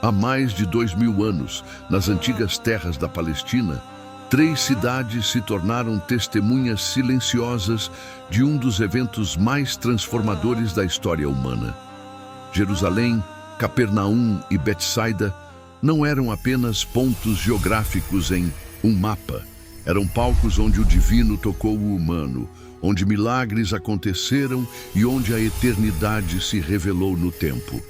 Há mais de 2000 anos, nas antigas terras da Palestina, 3 cidades se tornaram testemunhas silenciosas de um dos eventos mais transformadores da história humana. Jerusalém, Capernaum e Betsaida não eram apenas pontos geográficos em um mapa. Eram palcos onde o divino tocou o humano, onde milagres aconteceram e onde a eternidade se revelou no tempo.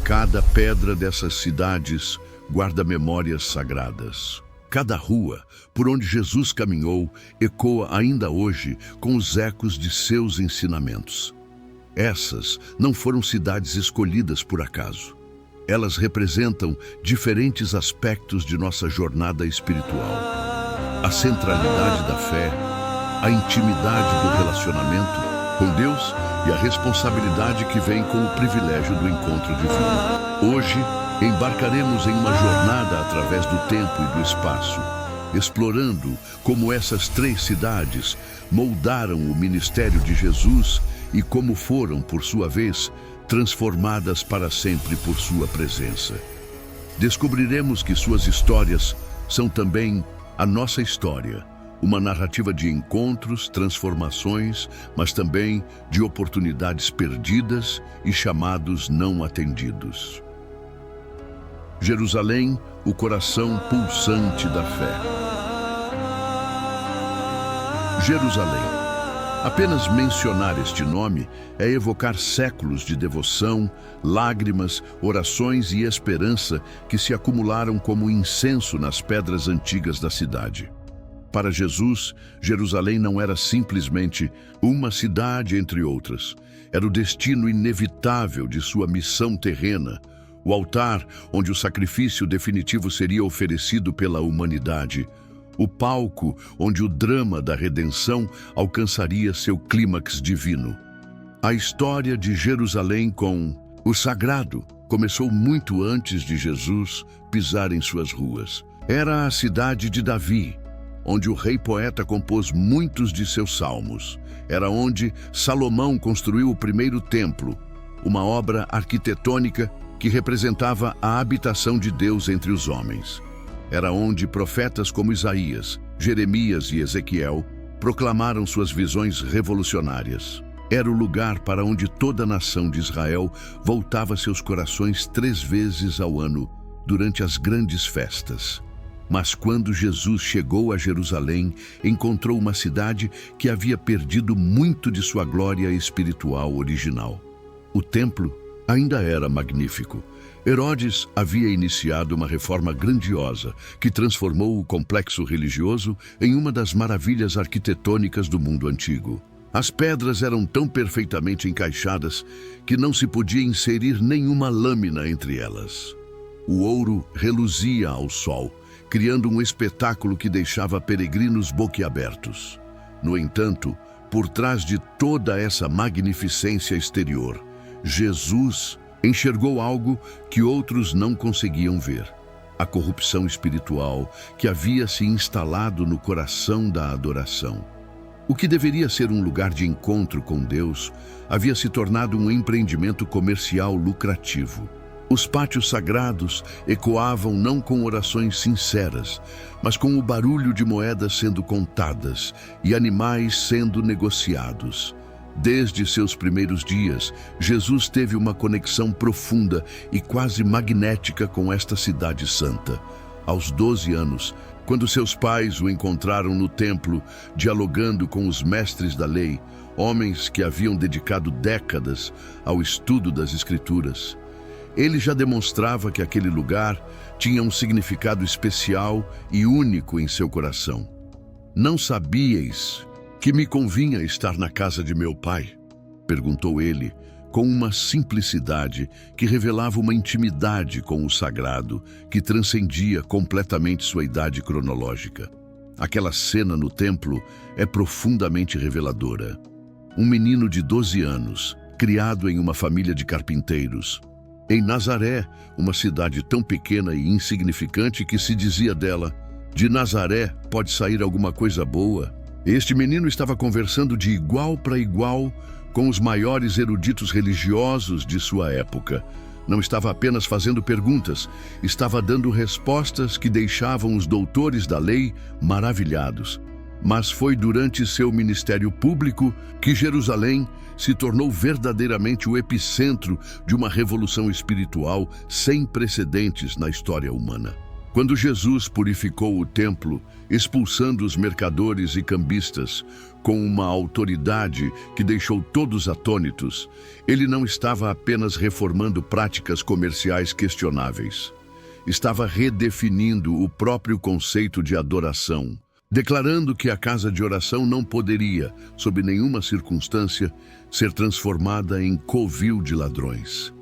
Cada pedra dessas cidades guarda memórias sagradas. Cada rua por onde Jesus caminhou ecoa ainda hoje com os ecos de seus ensinamentos. Essas não foram cidades escolhidas por acaso. Elas representam diferentes aspectos de nossa jornada espiritual. A centralidade da fé, a intimidade do relacionamento com Deus e a responsabilidade que vem com o privilégio do encontro divino. Hoje, embarcaremos em uma jornada através do tempo e do espaço, explorando como essas 3 cidades moldaram o ministério de Jesus e como foram, por sua vez, transformadas para sempre por sua presença. Descobriremos que suas histórias são também a nossa história, uma narrativa de encontros, transformações, mas também de oportunidades perdidas e chamados não atendidos. Jerusalém, o coração pulsante da fé. Jerusalém. Apenas mencionar este nome é evocar séculos de devoção, lágrimas, orações e esperança que se acumularam como incenso nas pedras antigas da cidade. Para Jesus, Jerusalém não era simplesmente uma cidade entre outras. Era o destino inevitável de sua missão terrena, o altar onde o sacrifício definitivo seria oferecido pela humanidade, o palco onde o drama da redenção alcançaria seu clímax divino. A história de Jerusalém com o sagrado começou muito antes de Jesus pisar em suas ruas. Era a cidade de Davi, onde o rei poeta compôs muitos de seus salmos. Era onde Salomão construiu o primeiro templo, uma obra arquitetônica que representava a habitação de Deus entre os homens. Era onde profetas como Isaías, Jeremias e Ezequiel proclamaram suas visões revolucionárias. Era o lugar para onde toda a nação de Israel voltava seus corações 3 vezes ao ano durante as grandes festas. Mas quando Jesus chegou a Jerusalém, encontrou uma cidade que havia perdido muito de sua glória espiritual original. O templo ainda era magnífico. Herodes havia iniciado uma reforma grandiosa que transformou o complexo religioso em uma das maravilhas arquitetônicas do mundo antigo. As pedras eram tão perfeitamente encaixadas que não se podia inserir nenhuma lâmina entre elas. O ouro reluzia ao sol, criando um espetáculo que deixava peregrinos boquiabertos. No entanto, por trás de toda essa magnificência exterior, Jesus enxergou algo que outros não conseguiam ver: a corrupção espiritual que havia se instalado no coração da adoração. O que deveria ser um lugar de encontro com Deus havia se tornado um empreendimento comercial lucrativo. Os pátios sagrados ecoavam não com orações sinceras, mas com o barulho de moedas sendo contadas e animais sendo negociados. Desde seus primeiros dias, Jesus teve uma conexão profunda e quase magnética com esta cidade santa. Aos 12 anos, quando seus pais o encontraram no templo, dialogando com os mestres da lei, homens que haviam dedicado décadas ao estudo das Escrituras, ele já demonstrava que aquele lugar tinha um significado especial e único em seu coração. "Não sabíeis que me convinha estar na casa de meu pai?", perguntou ele, com uma simplicidade que revelava uma intimidade com o sagrado que transcendia completamente sua idade cronológica. Aquela cena no templo é profundamente reveladora. Um menino de 12 anos, criado em uma família de carpinteiros, em Nazaré, uma cidade tão pequena e insignificante que se dizia dela: "De Nazaré pode sair alguma coisa boa." Este menino estava conversando de igual para igual com os maiores eruditos religiosos de sua época, Não estava apenas fazendo perguntas, estava dando respostas que deixavam os doutores da lei maravilhados. Mas foi durante seu ministério público que Jerusalém se tornou verdadeiramente o epicentro de uma revolução espiritual sem precedentes na história humana. Quando Jesus purificou o templo, expulsando os mercadores e cambistas com uma autoridade que deixou todos atônitos, ele não estava apenas reformando práticas comerciais questionáveis. Estava redefinindo o próprio conceito de adoração, declarando que a casa de oração não poderia, sob nenhuma circunstância, ser transformada em covil de ladrões.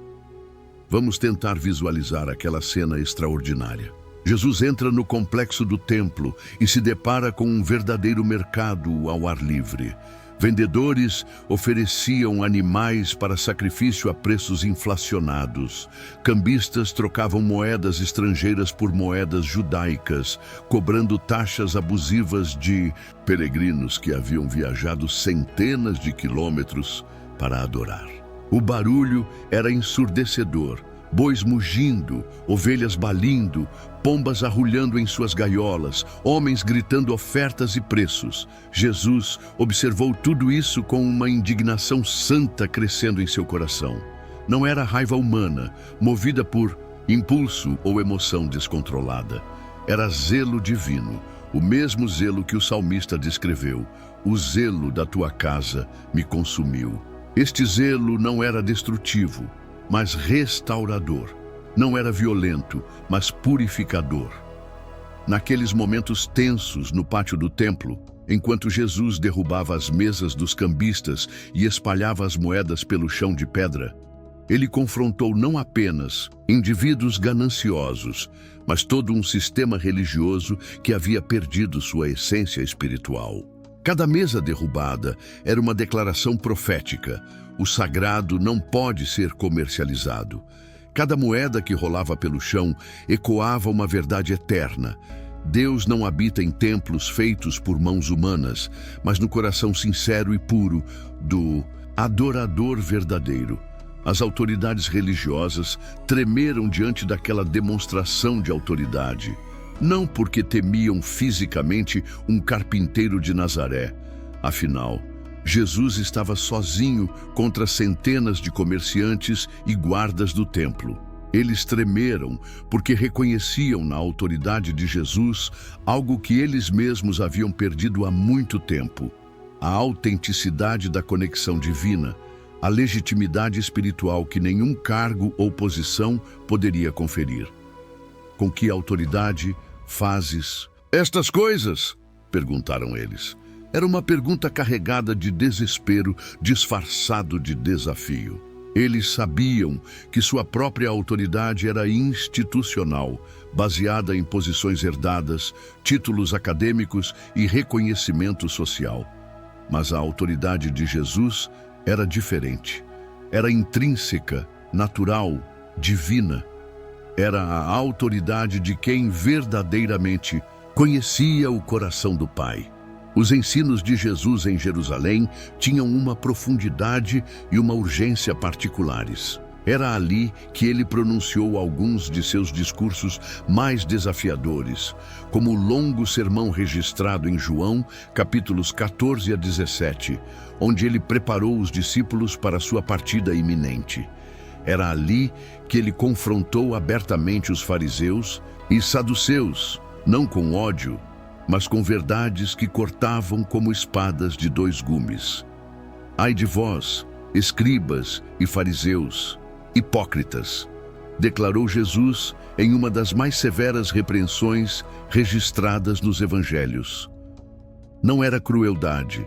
Vamos tentar visualizar aquela cena extraordinária. Jesus entra no complexo do templo e se depara com um verdadeiro mercado ao ar livre. Vendedores ofereciam animais para sacrifício a preços inflacionados. Cambistas trocavam moedas estrangeiras por moedas judaicas, cobrando taxas abusivas de peregrinos que haviam viajado centenas de quilômetros para adorar. O barulho era ensurdecedor. Bois mugindo, ovelhas balindo, pombas arrulhando em suas gaiolas, homens gritando ofertas e preços. Jesus observou tudo isso com uma indignação santa crescendo em seu coração. Não era raiva humana, movida por impulso ou emoção descontrolada. Era zelo divino, o mesmo zelo que o salmista descreveu. O zelo da tua casa me consumiu. Este zelo não era destrutivo, mas restaurador. Não era violento, mas purificador. Naqueles momentos tensos no pátio do templo, enquanto Jesus derrubava as mesas dos cambistas e espalhava as moedas pelo chão de pedra, ele confrontou não apenas indivíduos gananciosos, mas todo um sistema religioso que havia perdido sua essência espiritual. Cada mesa derrubada era uma declaração profética. O sagrado não pode ser comercializado. Cada moeda que rolava pelo chão ecoava uma verdade eterna. Deus não habita em templos feitos por mãos humanas, mas no coração sincero e puro do adorador verdadeiro. As autoridades religiosas tremeram diante daquela demonstração de autoridade, não porque temiam fisicamente um carpinteiro de Nazaré. Afinal, Jesus estava sozinho contra centenas de comerciantes e guardas do templo. Eles tremeram porque reconheciam na autoridade de Jesus algo que eles mesmos haviam perdido há muito tempo: a autenticidade da conexão divina, a legitimidade espiritual que nenhum cargo ou posição poderia conferir. Com que autoridade fazes estas coisas? Perguntaram eles. Era uma pergunta carregada de desespero, disfarçado de desafio. Eles sabiam que sua própria autoridade era institucional, baseada em posições herdadas, títulos acadêmicos e reconhecimento social. Mas a autoridade de Jesus era diferente. Era intrínseca, natural, divina. Era a autoridade de quem verdadeiramente conhecia o coração do Pai. Os ensinos de Jesus em Jerusalém tinham uma profundidade e uma urgência particulares. Era ali que ele pronunciou alguns de seus discursos mais desafiadores, como o longo sermão registrado em João, capítulos 14 a 17, onde ele preparou os discípulos para sua partida iminente. Era ali que ele confrontou abertamente os fariseus e saduceus, não com ódio, mas com verdades que cortavam como espadas de dois gumes. Ai de vós, escribas e fariseus, hipócritas, declarou Jesus em uma das mais severas repreensões registradas nos evangelhos. Não era crueldade,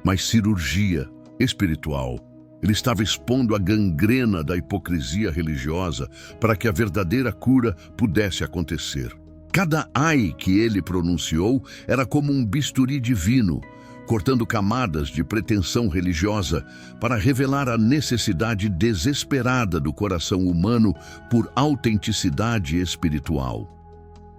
mas cirurgia espiritual. Ele estava expondo a gangrena da hipocrisia religiosa para que a verdadeira cura pudesse acontecer. Cada ai que ele pronunciou era como um bisturi divino, cortando camadas de pretensão religiosa para revelar a necessidade desesperada do coração humano por autenticidade espiritual.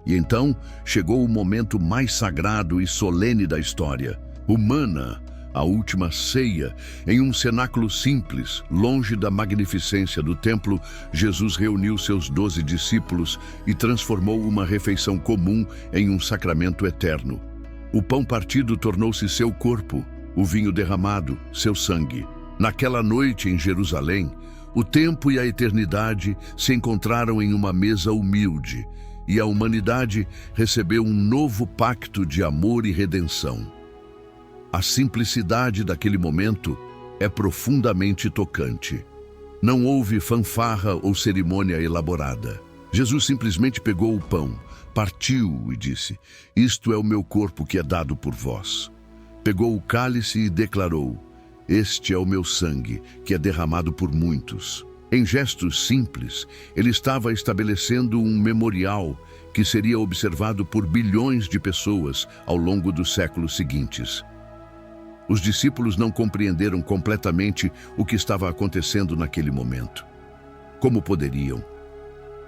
E então chegou o momento mais sagrado e solene da história. Humana, a última ceia, em um cenáculo simples, longe da magnificência do templo, Jesus reuniu seus 12 discípulos e transformou uma refeição comum em um sacramento eterno. O pão partido tornou-se seu corpo, o vinho derramado, seu sangue. Naquela noite em Jerusalém, o tempo e a eternidade se encontraram em uma mesa humilde, e a humanidade recebeu um novo pacto de amor e redenção. A simplicidade daquele momento é profundamente tocante. Não houve fanfarra ou cerimônia elaborada. Jesus simplesmente pegou o pão, partiu e disse: "Isto é o meu corpo que é dado por vós." Pegou o cálice e declarou: "Este é o meu sangue, que é derramado por muitos." Em gestos simples, ele estava estabelecendo um memorial que seria observado por bilhões de pessoas ao longo dos séculos seguintes. Os discípulos não compreenderam completamente o que estava acontecendo naquele momento. Como poderiam?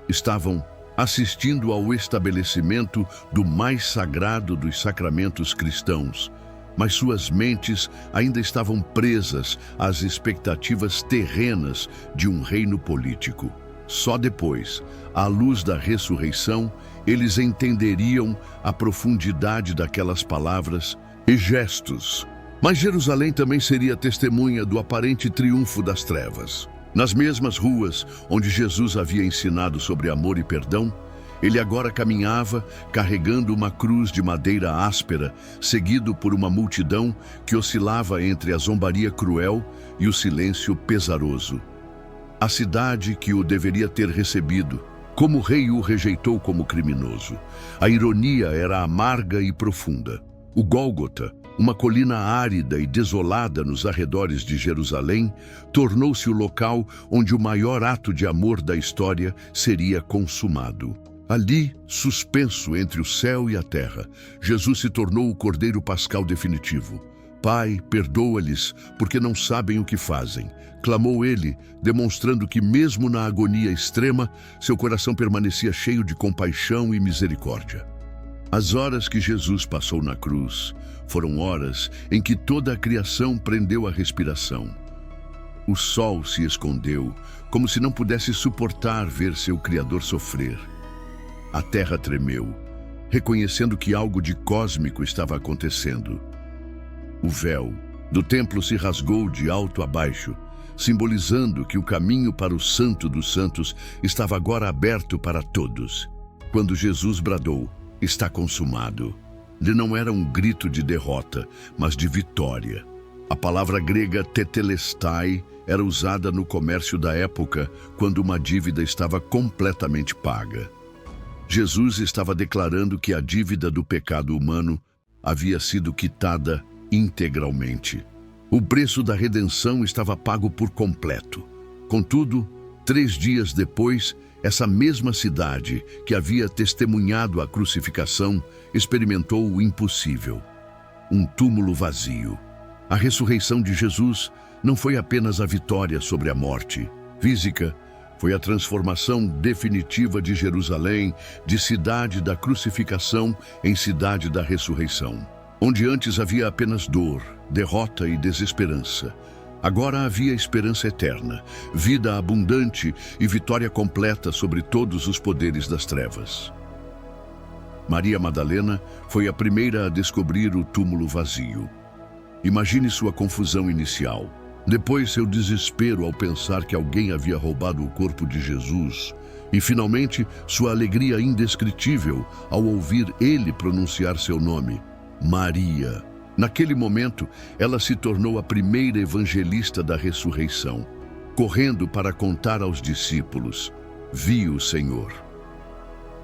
Estavam assistindo ao estabelecimento do mais sagrado dos sacramentos cristãos, mas suas mentes ainda estavam presas às expectativas terrenas de um reino político. Só depois, à luz da ressurreição, eles entenderiam a profundidade daquelas palavras e gestos. Mas Jerusalém também seria testemunha do aparente triunfo das trevas. Nas mesmas ruas onde Jesus havia ensinado sobre amor e perdão, ele agora caminhava carregando uma cruz de madeira áspera, seguido por uma multidão que oscilava entre a zombaria cruel e o silêncio pesaroso. A cidade que o deveria ter recebido, como rei, o rejeitou como criminoso. A ironia era amarga e profunda. O Gólgota, uma colina árida e desolada nos arredores de Jerusalém, tornou-se o local onde o maior ato de amor da história seria consumado. Ali, suspenso entre o céu e a terra, Jesus se tornou o Cordeiro Pascal definitivo. "Pai, perdoa-lhes, porque não sabem o que fazem", clamou ele, demonstrando que mesmo na agonia extrema, seu coração permanecia cheio de compaixão e misericórdia. As horas que Jesus passou na cruz foram horas em que toda a criação prendeu a respiração. O sol se escondeu, como se não pudesse suportar ver seu Criador sofrer. A terra tremeu, reconhecendo que algo de cósmico estava acontecendo. O véu do templo se rasgou de alto a baixo, simbolizando que o caminho para o Santo dos Santos estava agora aberto para todos. Quando Jesus bradou: "Está consumado", ele não era um grito de derrota, mas de vitória. A palavra grega tetelestai era usada no comércio da época quando uma dívida estava completamente paga. Jesus estava declarando que a dívida do pecado humano havia sido quitada integralmente. O preço da redenção estava pago por completo. Contudo, 3 dias depois, essa mesma cidade que havia testemunhado a crucificação experimentou o impossível: um túmulo vazio. A ressurreição de Jesus não foi apenas a vitória sobre a morte física, foi a transformação definitiva de Jerusalém de cidade da crucificação em cidade da ressurreição. Onde antes havia apenas dor, derrota e desesperança, agora havia esperança eterna, vida abundante e vitória completa sobre todos os poderes das trevas. Maria Madalena foi a primeira a descobrir o túmulo vazio. Imagine sua confusão inicial. Depois, seu desespero ao pensar que alguém havia roubado o corpo de Jesus. E, finalmente, sua alegria indescritível ao ouvir ele pronunciar seu nome: Maria. Naquele momento, ela se tornou a primeira evangelista da ressurreição, correndo para contar aos discípulos: "Vi o Senhor."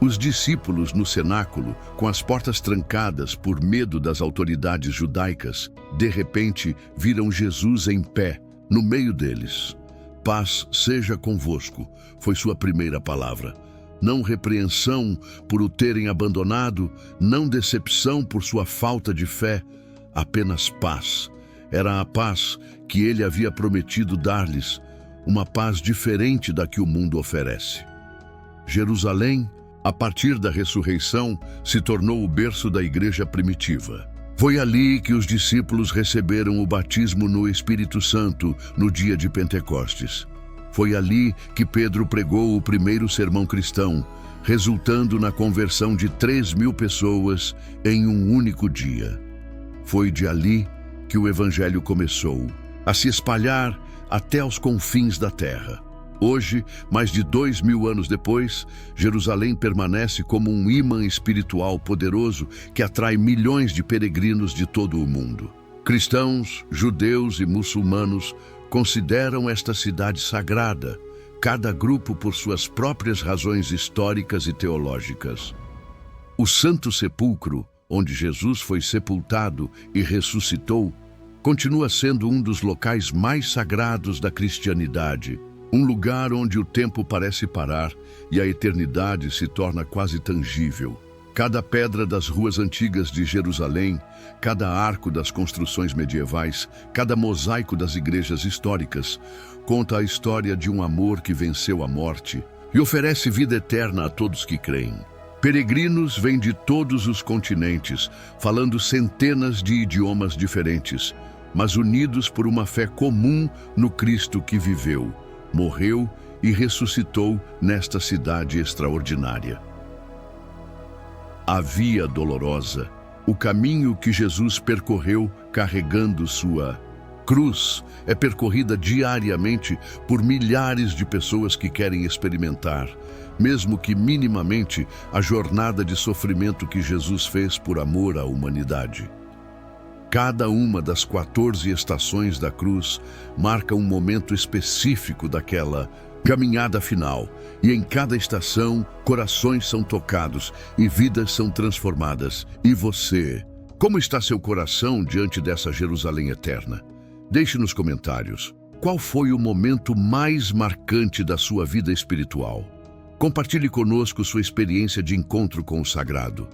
Os discípulos no cenáculo, com as portas trancadas por medo das autoridades judaicas, de repente viram Jesus em pé, no meio deles. "Paz seja convosco", foi sua primeira palavra. Não repreensão por o terem abandonado, não decepção por sua falta de fé, apenas paz. Era a paz que ele havia prometido dar-lhes, uma paz diferente da que o mundo oferece. Jerusalém, a partir da ressurreição, se tornou o berço da igreja primitiva. Foi ali que os discípulos receberam o batismo no Espírito Santo no dia de Pentecostes. Foi ali que Pedro pregou o primeiro sermão cristão, resultando na conversão de 3.000 pessoas em um único dia. Foi de ali que o Evangelho começou a se espalhar até aos confins da terra. Hoje, mais de 2.000 anos depois, Jerusalém permanece como um imã espiritual poderoso que atrai milhões de peregrinos de todo o mundo. Cristãos, judeus e muçulmanos consideram esta cidade sagrada, cada grupo por suas próprias razões históricas e teológicas. O Santo Sepulcro, onde Jesus foi sepultado e ressuscitou, continua sendo um dos locais mais sagrados da cristianidade, um lugar onde o tempo parece parar e a eternidade se torna quase tangível. Cada pedra das ruas antigas de Jerusalém, cada arco das construções medievais, cada mosaico das igrejas históricas, conta a história de um amor que venceu a morte e oferece vida eterna a todos que creem. Peregrinos vêm de todos os continentes, falando centenas de idiomas diferentes, mas unidos por uma fé comum no Cristo que viveu, morreu e ressuscitou nesta cidade extraordinária. A Via Dolorosa, o caminho que Jesus percorreu carregando sua cruz, é percorrida diariamente por milhares de pessoas que querem experimentar, mesmo que minimamente, a jornada de sofrimento que Jesus fez por amor à humanidade. Cada uma das 14 estações da cruz marca um momento específico daquela caminhada final, e em cada estação, corações são tocados e vidas são transformadas. E você? Como está seu coração diante dessa Jerusalém eterna? Deixe nos comentários. Qual foi o momento mais marcante da sua vida espiritual? Compartilhe conosco sua experiência de encontro com o sagrado.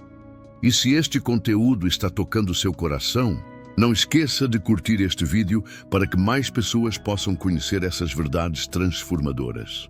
E se este conteúdo está tocando seu coração, não esqueça de curtir este vídeo para que mais pessoas possam conhecer essas verdades transformadoras.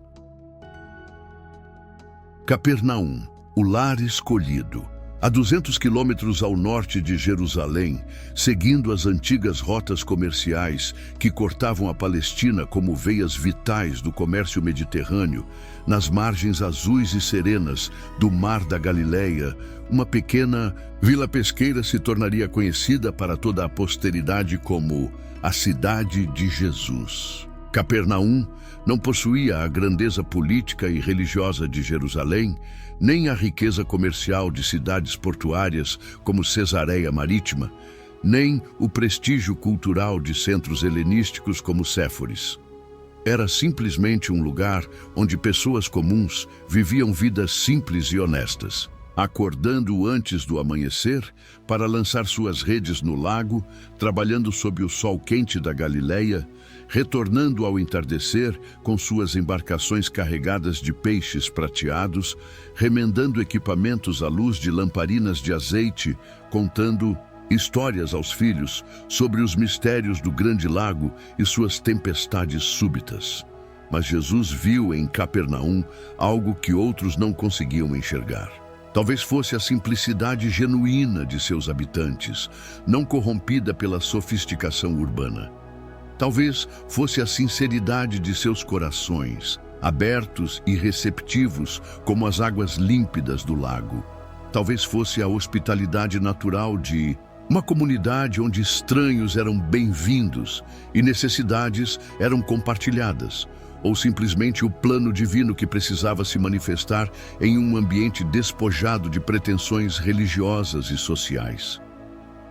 Capernaum, o lar escolhido. A 200 quilômetros ao norte de Jerusalém, seguindo as antigas rotas comerciais que cortavam a Palestina como veias vitais do comércio mediterrâneo, nas margens azuis e serenas do Mar da Galileia, uma pequena vila pesqueira se tornaria conhecida para toda a posteridade como a Cidade de Jesus. Capernaum não possuía a grandeza política e religiosa de Jerusalém, nem a riqueza comercial de cidades portuárias como Cesareia Marítima, nem o prestígio cultural de centros helenísticos como Séforis. Era simplesmente um lugar onde pessoas comuns viviam vidas simples e honestas, acordando antes do amanhecer para lançar suas redes no lago, trabalhando sob o sol quente da Galileia, retornando ao entardecer com suas embarcações carregadas de peixes prateados, remendando equipamentos à luz de lamparinas de azeite, contando histórias aos filhos sobre os mistérios do grande lago e suas tempestades súbitas. Mas Jesus viu em Capernaum algo que outros não conseguiam enxergar. Talvez fosse a simplicidade genuína de seus habitantes, não corrompida pela sofisticação urbana. Talvez fosse a sinceridade de seus corações, abertos e receptivos como as águas límpidas do lago. Talvez fosse a hospitalidade natural de uma comunidade onde estranhos eram bem-vindos e necessidades eram compartilhadas, ou simplesmente o plano divino que precisava se manifestar em um ambiente despojado de pretensões religiosas e sociais.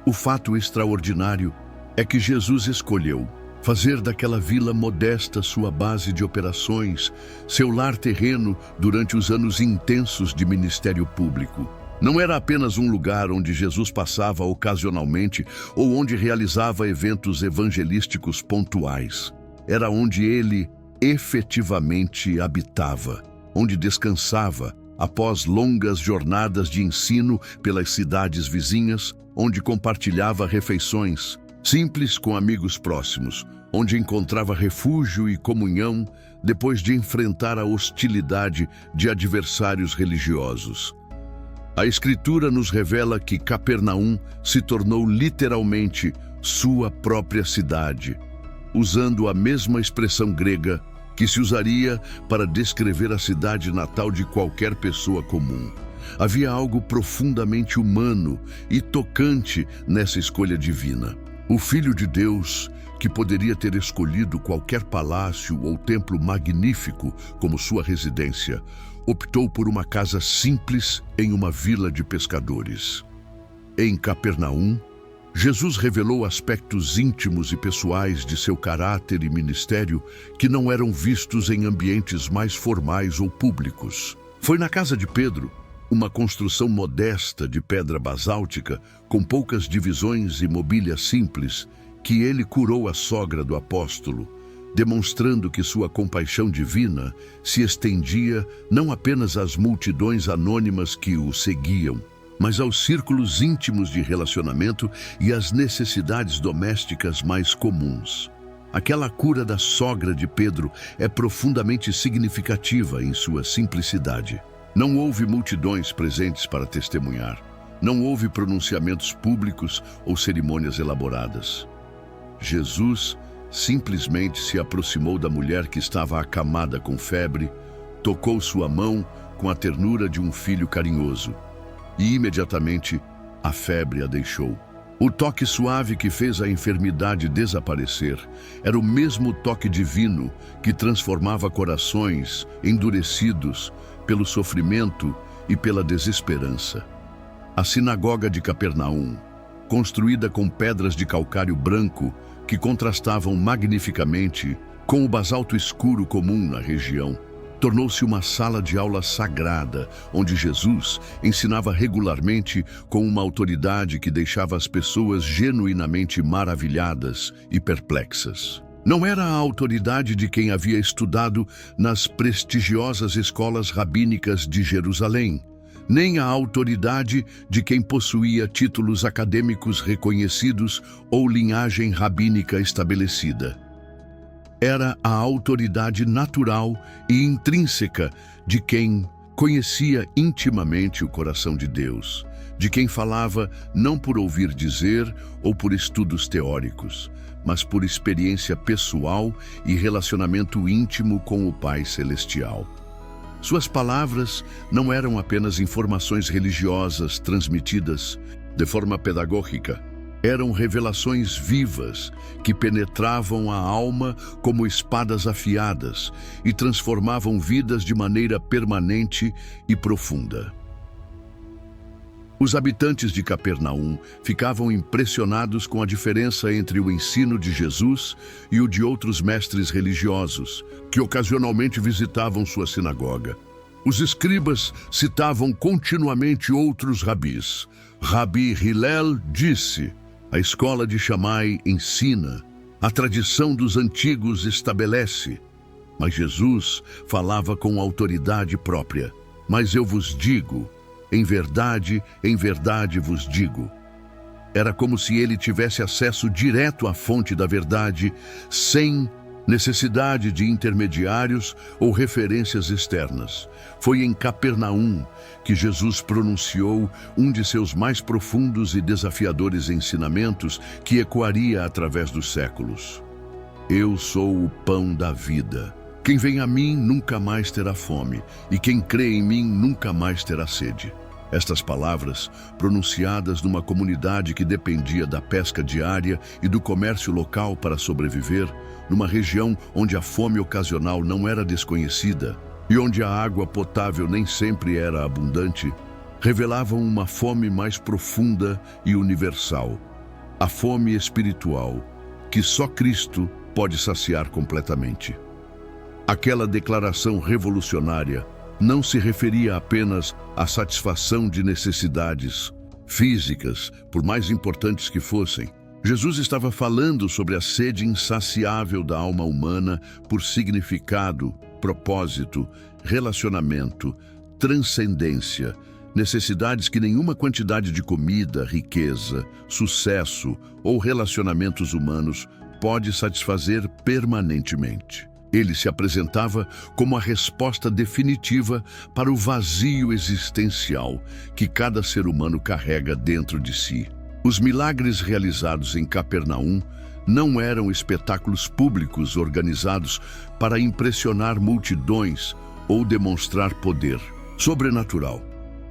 O fato extraordinário é que Jesus escolheu fazer daquela vila modesta sua base de operações, seu lar terreno durante os anos intensos de ministério público. Não era apenas um lugar onde Jesus passava ocasionalmente ou onde realizava eventos evangelísticos pontuais. Era onde ele efetivamente habitava, onde descansava após longas jornadas de ensino pelas cidades vizinhas, onde compartilhava refeições simples com amigos próximos, onde encontrava refúgio e comunhão depois de enfrentar a hostilidade de adversários religiosos. A Escritura nos revela que Capernaum se tornou literalmente sua própria cidade, usando a mesma expressão grega que se usaria para descrever a cidade natal de qualquer pessoa comum. Havia algo profundamente humano e tocante nessa escolha divina. O Filho de Deus, que poderia ter escolhido qualquer palácio ou templo magnífico como sua residência, optou por uma casa simples em uma vila de pescadores. Em Capernaum, Jesus revelou aspectos íntimos e pessoais de seu caráter e ministério que não eram vistos em ambientes mais formais ou públicos. Foi na casa de Pedro, uma construção modesta de pedra basáltica, com poucas divisões e mobília simples, que ele curou a sogra do apóstolo, demonstrando que sua compaixão divina se estendia não apenas às multidões anônimas que o seguiam, mas aos círculos íntimos de relacionamento e às necessidades domésticas mais comuns. Aquela cura da sogra de Pedro é profundamente significativa em sua simplicidade. Não houve multidões presentes para testemunhar. Não houve pronunciamentos públicos ou cerimônias elaboradas. Jesus simplesmente se aproximou da mulher que estava acamada com febre, tocou sua mão com a ternura de um filho carinhoso e imediatamente a febre a deixou. O toque suave que fez a enfermidade desaparecer era o mesmo toque divino que transformava corações endurecidos pelo sofrimento e pela desesperança. A sinagoga de Capernaum, construída com pedras de calcário branco que contrastavam magnificamente com o basalto escuro comum na região, tornou-se uma sala de aula sagrada, onde Jesus ensinava regularmente com uma autoridade que deixava as pessoas genuinamente maravilhadas e perplexas. Não era a autoridade de quem havia estudado nas prestigiosas escolas rabínicas de Jerusalém, nem a autoridade de quem possuía títulos acadêmicos reconhecidos ou linhagem rabínica estabelecida. Era a autoridade natural e intrínseca de quem conhecia intimamente o coração de Deus, de quem falava não por ouvir dizer ou por estudos teóricos, mas por experiência pessoal e relacionamento íntimo com o Pai Celestial. Suas palavras não eram apenas informações religiosas transmitidas de forma pedagógica. Eram revelações vivas que penetravam a alma como espadas afiadas e transformavam vidas de maneira permanente e profunda. Os habitantes de Capernaum ficavam impressionados com a diferença entre o ensino de Jesus e o de outros mestres religiosos, que ocasionalmente visitavam sua sinagoga. Os escribas citavam continuamente outros rabis. Rabi Hillel disse: "A escola de Shammai ensina, a tradição dos antigos estabelece." Mas Jesus falava com autoridade própria. "Mas eu vos digo, em verdade vos digo." Era como se ele tivesse acesso direto à fonte da verdade, sem necessidade de intermediários ou referências externas. Foi em Capernaum que Jesus pronunciou um de seus mais profundos e desafiadores ensinamentos que ecoaria através dos séculos. "Eu sou o pão da vida. Quem vem a mim nunca mais terá fome, e quem crê em mim nunca mais terá sede." Estas palavras, pronunciadas numa comunidade que dependia da pesca diária e do comércio local para sobreviver, numa região onde a fome ocasional não era desconhecida e onde a água potável nem sempre era abundante, revelavam uma fome mais profunda e universal, a fome espiritual, que só Cristo pode saciar completamente. Aquela declaração revolucionária não se referia apenas à satisfação de necessidades físicas, por mais importantes que fossem. Jesus estava falando sobre a sede insaciável da alma humana por significado, propósito, relacionamento, transcendência, necessidades que nenhuma quantidade de comida, riqueza, sucesso ou relacionamentos humanos pode satisfazer permanentemente. Ele se apresentava como a resposta definitiva para o vazio existencial que cada ser humano carrega dentro de si. Os milagres realizados em Capernaum não eram espetáculos públicos organizados para impressionar multidões ou demonstrar poder sobrenatural.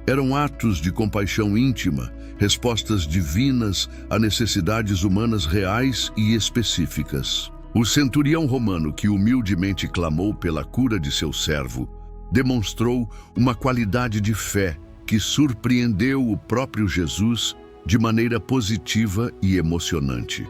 Eram atos de compaixão íntima, respostas divinas a necessidades humanas reais e específicas. O centurião romano que humildemente clamou pela cura de seu servo demonstrou uma qualidade de fé que surpreendeu o próprio Jesus de maneira positiva e emocionante.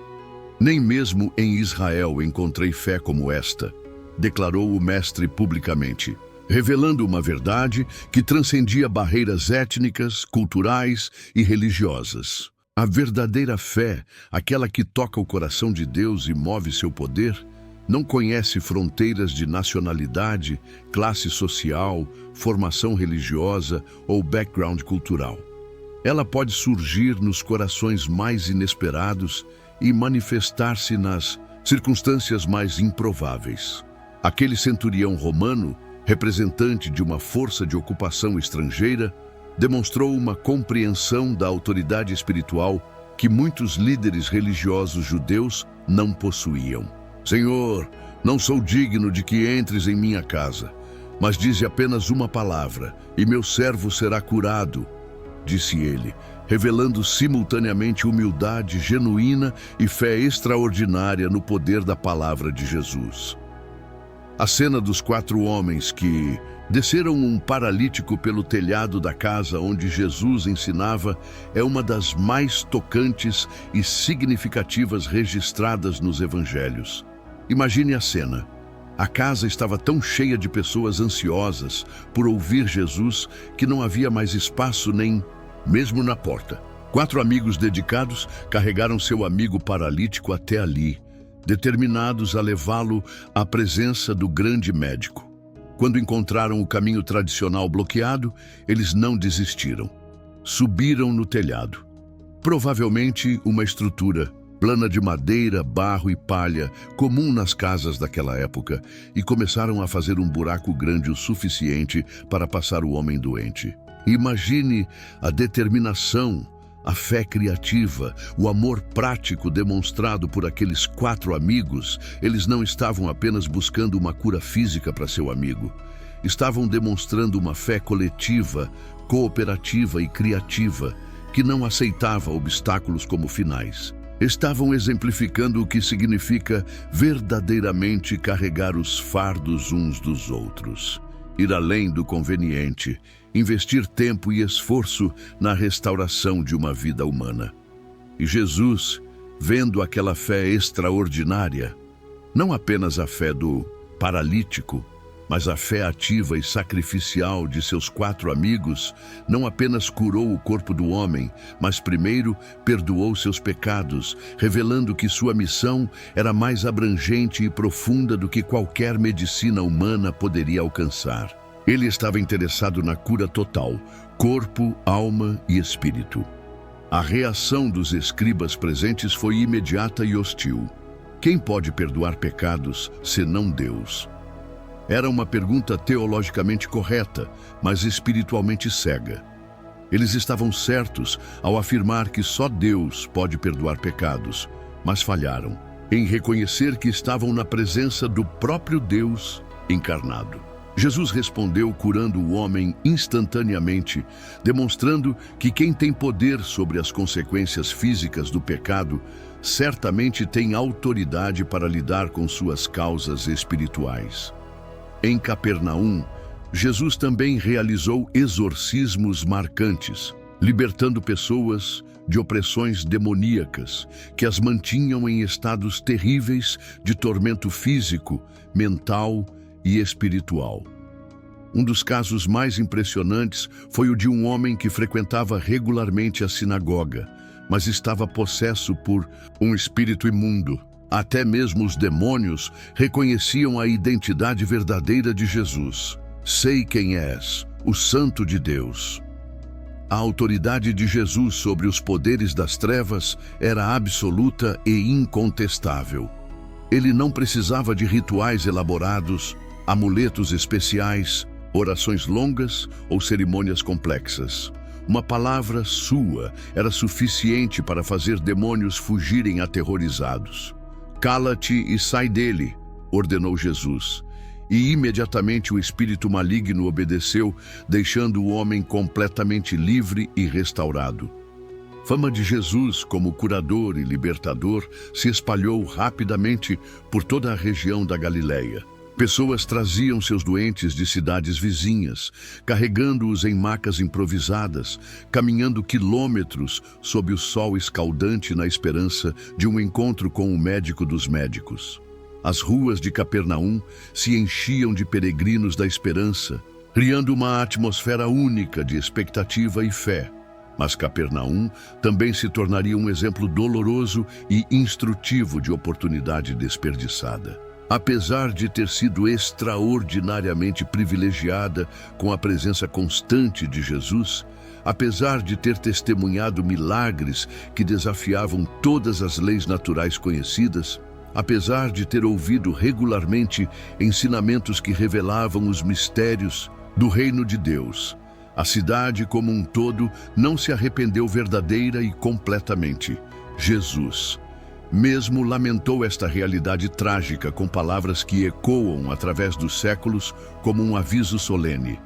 Nem mesmo em Israel encontrei fé como esta, declarou o mestre publicamente, revelando uma verdade que transcendia barreiras étnicas, culturais e religiosas. A verdadeira fé, aquela que toca o coração de Deus e move seu poder, não conhece fronteiras de nacionalidade, classe social, formação religiosa ou background cultural. Ela pode surgir nos corações mais inesperados e manifestar-se nas circunstâncias mais improváveis. Aquele centurião romano, representante de uma força de ocupação estrangeira, demonstrou uma compreensão da autoridade espiritual que muitos líderes religiosos judeus não possuíam. Senhor, não sou digno de que entres em minha casa, mas dize apenas uma palavra, e meu servo será curado, disse ele, revelando simultaneamente humildade genuína e fé extraordinária no poder da palavra de Jesus. A cena dos 4 homens que desceram um paralítico pelo telhado da casa onde Jesus ensinava é uma das mais tocantes e significativas registradas nos evangelhos. Imagine a cena. A casa estava tão cheia de pessoas ansiosas por ouvir Jesus que não havia mais espaço nem mesmo na porta. 4 amigos dedicados carregaram seu amigo paralítico até ali, determinados a levá-lo à presença do grande médico. Quando encontraram o caminho tradicional bloqueado, eles não desistiram. Subiram no telhado. Provavelmente uma estrutura plana de madeira, barro e palha, comum nas casas daquela época, e começaram a fazer um buraco grande o suficiente para passar o homem doente. Imagine a determinação, a fé criativa, o amor prático demonstrado por aqueles 4 amigos. Eles não estavam apenas buscando uma cura física para seu amigo. Estavam demonstrando uma fé coletiva, cooperativa e criativa, que não aceitava obstáculos como finais. Estavam exemplificando o que significa verdadeiramente carregar os fardos uns dos outros. Ir além do conveniente, investir tempo e esforço na restauração de uma vida humana. E Jesus, vendo aquela fé extraordinária, não apenas a fé do paralítico, mas a fé ativa e sacrificial de seus 4 amigos, não apenas curou o corpo do homem, mas primeiro perdoou seus pecados, revelando que sua missão era mais abrangente e profunda do que qualquer medicina humana poderia alcançar. Ele estava interessado na cura total, corpo, alma e espírito. A reação dos escribas presentes foi imediata e hostil. Quem pode perdoar pecados senão Deus? Era uma pergunta teologicamente correta, mas espiritualmente cega. Eles estavam certos ao afirmar que só Deus pode perdoar pecados, mas falharam em reconhecer que estavam na presença do próprio Deus encarnado. Jesus respondeu curando o homem instantaneamente, demonstrando que quem tem poder sobre as consequências físicas do pecado certamente tem autoridade para lidar com suas causas espirituais. Em Capernaum, Jesus também realizou exorcismos marcantes, libertando pessoas de opressões demoníacas que as mantinham em estados terríveis de tormento físico, mental e espiritual. Um dos casos mais impressionantes foi o de um homem que frequentava regularmente a sinagoga, mas estava possesso por um espírito imundo. Até mesmo os demônios reconheciam a identidade verdadeira de Jesus. Sei quem és, o Santo de Deus. A autoridade de Jesus sobre os poderes das trevas era absoluta e incontestável. Ele não precisava de rituais elaborados, amuletos especiais, orações longas ou cerimônias complexas. Uma palavra sua era suficiente para fazer demônios fugirem aterrorizados. "Cala-te e sai dele", ordenou Jesus. E imediatamente o espírito maligno obedeceu, deixando o homem completamente livre e restaurado. Fama de Jesus como curador e libertador se espalhou rapidamente por toda a região da Galileia. Pessoas traziam seus doentes de cidades vizinhas, carregando-os em macas improvisadas, caminhando quilômetros sob o sol escaldante na esperança de um encontro com o médico dos médicos. As ruas de Capernaum se enchiam de peregrinos da esperança, criando uma atmosfera única de expectativa e fé. Mas Capernaum também se tornaria um exemplo doloroso e instrutivo de oportunidade desperdiçada. Apesar de ter sido extraordinariamente privilegiada com a presença constante de Jesus, apesar de ter testemunhado milagres que desafiavam todas as leis naturais conhecidas, apesar de ter ouvido regularmente ensinamentos que revelavam os mistérios do reino de Deus, a cidade como um todo não se arrependeu verdadeira e completamente. Jesus mesmo lamentou esta realidade trágica com palavras que ecoam através dos séculos como um aviso solene.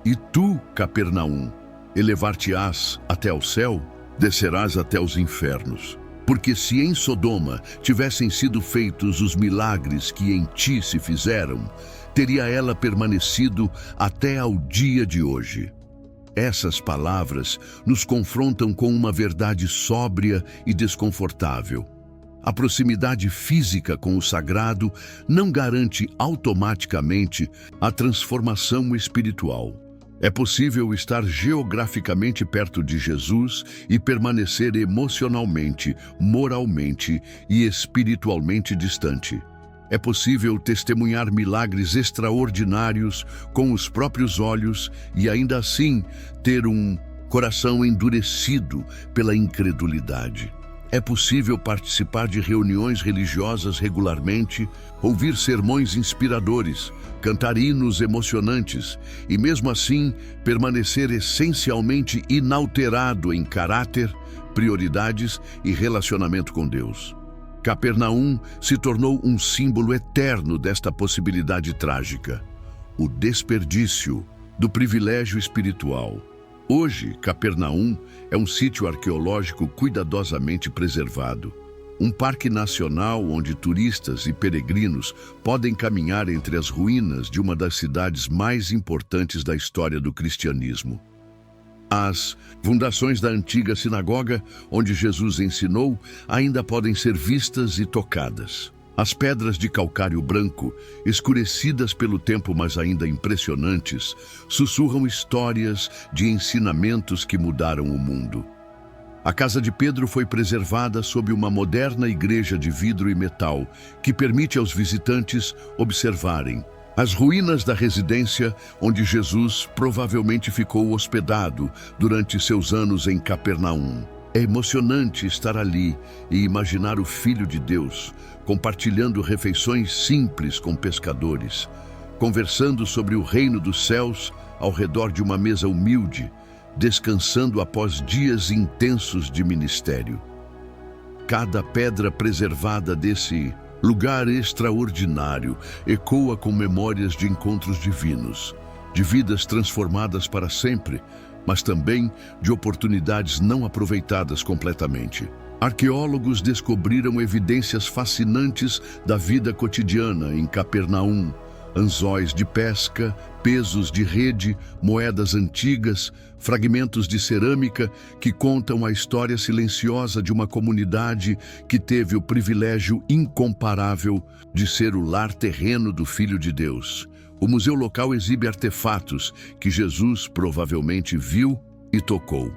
"E tu, Capernaum, elevar-te-ás até ao céu, descerás até os infernos. Porque se em Sodoma tivessem sido feitos os milagres que em ti se fizeram, teria ela permanecido até ao dia de hoje." Essas palavras nos confrontam com uma verdade sóbria e desconfortável. A proximidade física com o sagrado não garante automaticamente a transformação espiritual. É possível estar geograficamente perto de Jesus e permanecer emocionalmente, moralmente e espiritualmente distante. É possível testemunhar milagres extraordinários com os próprios olhos e ainda assim ter um coração endurecido pela incredulidade. É possível participar de reuniões religiosas regularmente, ouvir sermões inspiradores, cantar hinos emocionantes e, mesmo assim, permanecer essencialmente inalterado em caráter, prioridades e relacionamento com Deus. Capernaum se tornou um símbolo eterno desta possibilidade trágica, o desperdício do privilégio espiritual. Hoje, Capernaum é um sítio arqueológico cuidadosamente preservado. Um parque nacional onde turistas e peregrinos podem caminhar entre as ruínas de uma das cidades mais importantes da história do cristianismo. As fundações da antiga sinagoga, onde Jesus ensinou, ainda podem ser vistas e tocadas. As pedras de calcário branco, escurecidas pelo tempo mas ainda impressionantes, sussurram histórias de ensinamentos que mudaram o mundo. A casa de Pedro foi preservada sob uma moderna igreja de vidro e metal, que permite aos visitantes observarem as ruínas da residência onde Jesus provavelmente ficou hospedado durante seus anos em Capernaum. É emocionante estar ali e imaginar o Filho de Deus compartilhando refeições simples com pescadores, conversando sobre o reino dos céus ao redor de uma mesa humilde, descansando após dias intensos de ministério. Cada pedra preservada desse lugar extraordinário ecoa com memórias de encontros divinos, de vidas transformadas para sempre, mas também de oportunidades não aproveitadas completamente. Arqueólogos descobriram evidências fascinantes da vida cotidiana em Capernaum: anzóis de pesca, pesos de rede, moedas antigas, fragmentos de cerâmica que contam a história silenciosa de uma comunidade que teve o privilégio incomparável de ser o lar terreno do Filho de Deus. O museu local exibe artefatos que Jesus provavelmente viu e tocou.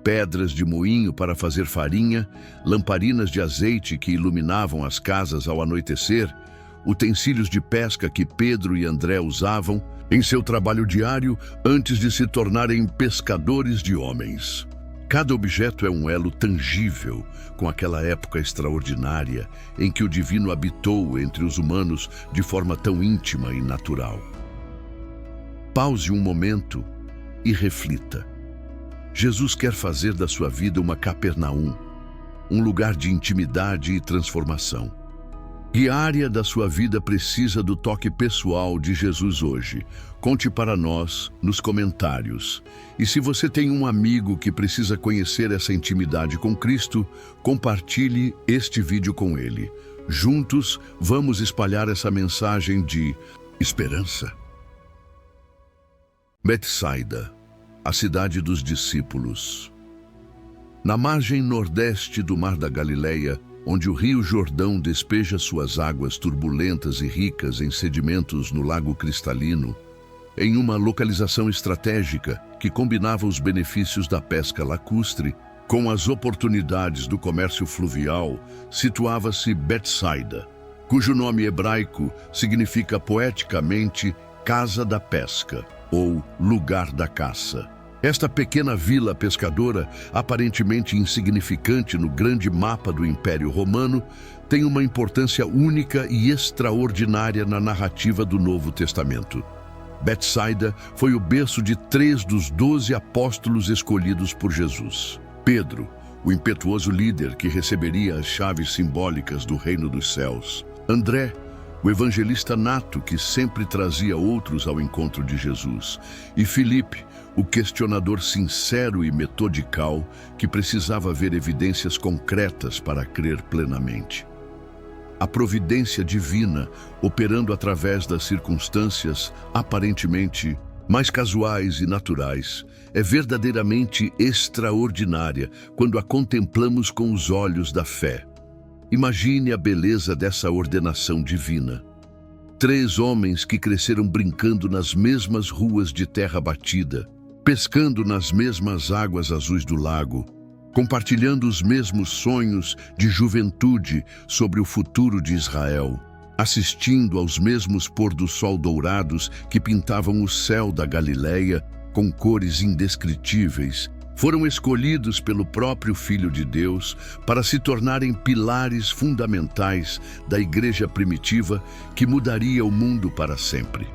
Pedras de moinho para fazer farinha, lamparinas de azeite que iluminavam as casas ao anoitecer, utensílios de pesca que Pedro e André usavam em seu trabalho diário antes de se tornarem pescadores de homens. Cada objeto é um elo tangível com aquela época extraordinária em que o divino habitou entre os humanos de forma tão íntima e natural. Pause um momento e reflita. Jesus quer fazer da sua vida uma Capernaum, um lugar de intimidade e transformação. Que área da sua vida precisa do toque pessoal de Jesus hoje? Conte para nós nos comentários. E se você tem um amigo que precisa conhecer essa intimidade com Cristo, compartilhe este vídeo com ele. Juntos, vamos espalhar essa mensagem de esperança. Betsaida, a cidade dos discípulos. Na margem nordeste do Mar da Galileia, onde o rio Jordão despeja suas águas turbulentas e ricas em sedimentos no lago cristalino, em uma localização estratégica que combinava os benefícios da pesca lacustre com as oportunidades do comércio fluvial, situava-se Betsaida, cujo nome hebraico significa poeticamente Casa da Pesca ou Lugar da Caça. Esta pequena vila pescadora, aparentemente insignificante no grande mapa do Império Romano, tem uma importância única e extraordinária na narrativa do Novo Testamento. Betsaida foi o berço de 3 dos 12 apóstolos escolhidos por Jesus. Pedro, o impetuoso líder que receberia as chaves simbólicas do reino dos céus. André, o evangelista nato que sempre trazia outros ao encontro de Jesus. E Filipe, o questionador sincero e metodical que precisava ver evidências concretas para crer plenamente. A providência divina, operando através das circunstâncias aparentemente mais casuais e naturais, é verdadeiramente extraordinária quando a contemplamos com os olhos da fé. Imagine a beleza dessa ordenação divina. 3 homens que cresceram brincando nas mesmas ruas de terra batida, pescando nas mesmas águas azuis do lago, compartilhando os mesmos sonhos de juventude sobre o futuro de Israel, assistindo aos mesmos pôr-do-sol dourados que pintavam o céu da Galileia com cores indescritíveis, foram escolhidos pelo próprio Filho de Deus para se tornarem pilares fundamentais da igreja primitiva que mudaria o mundo para sempre.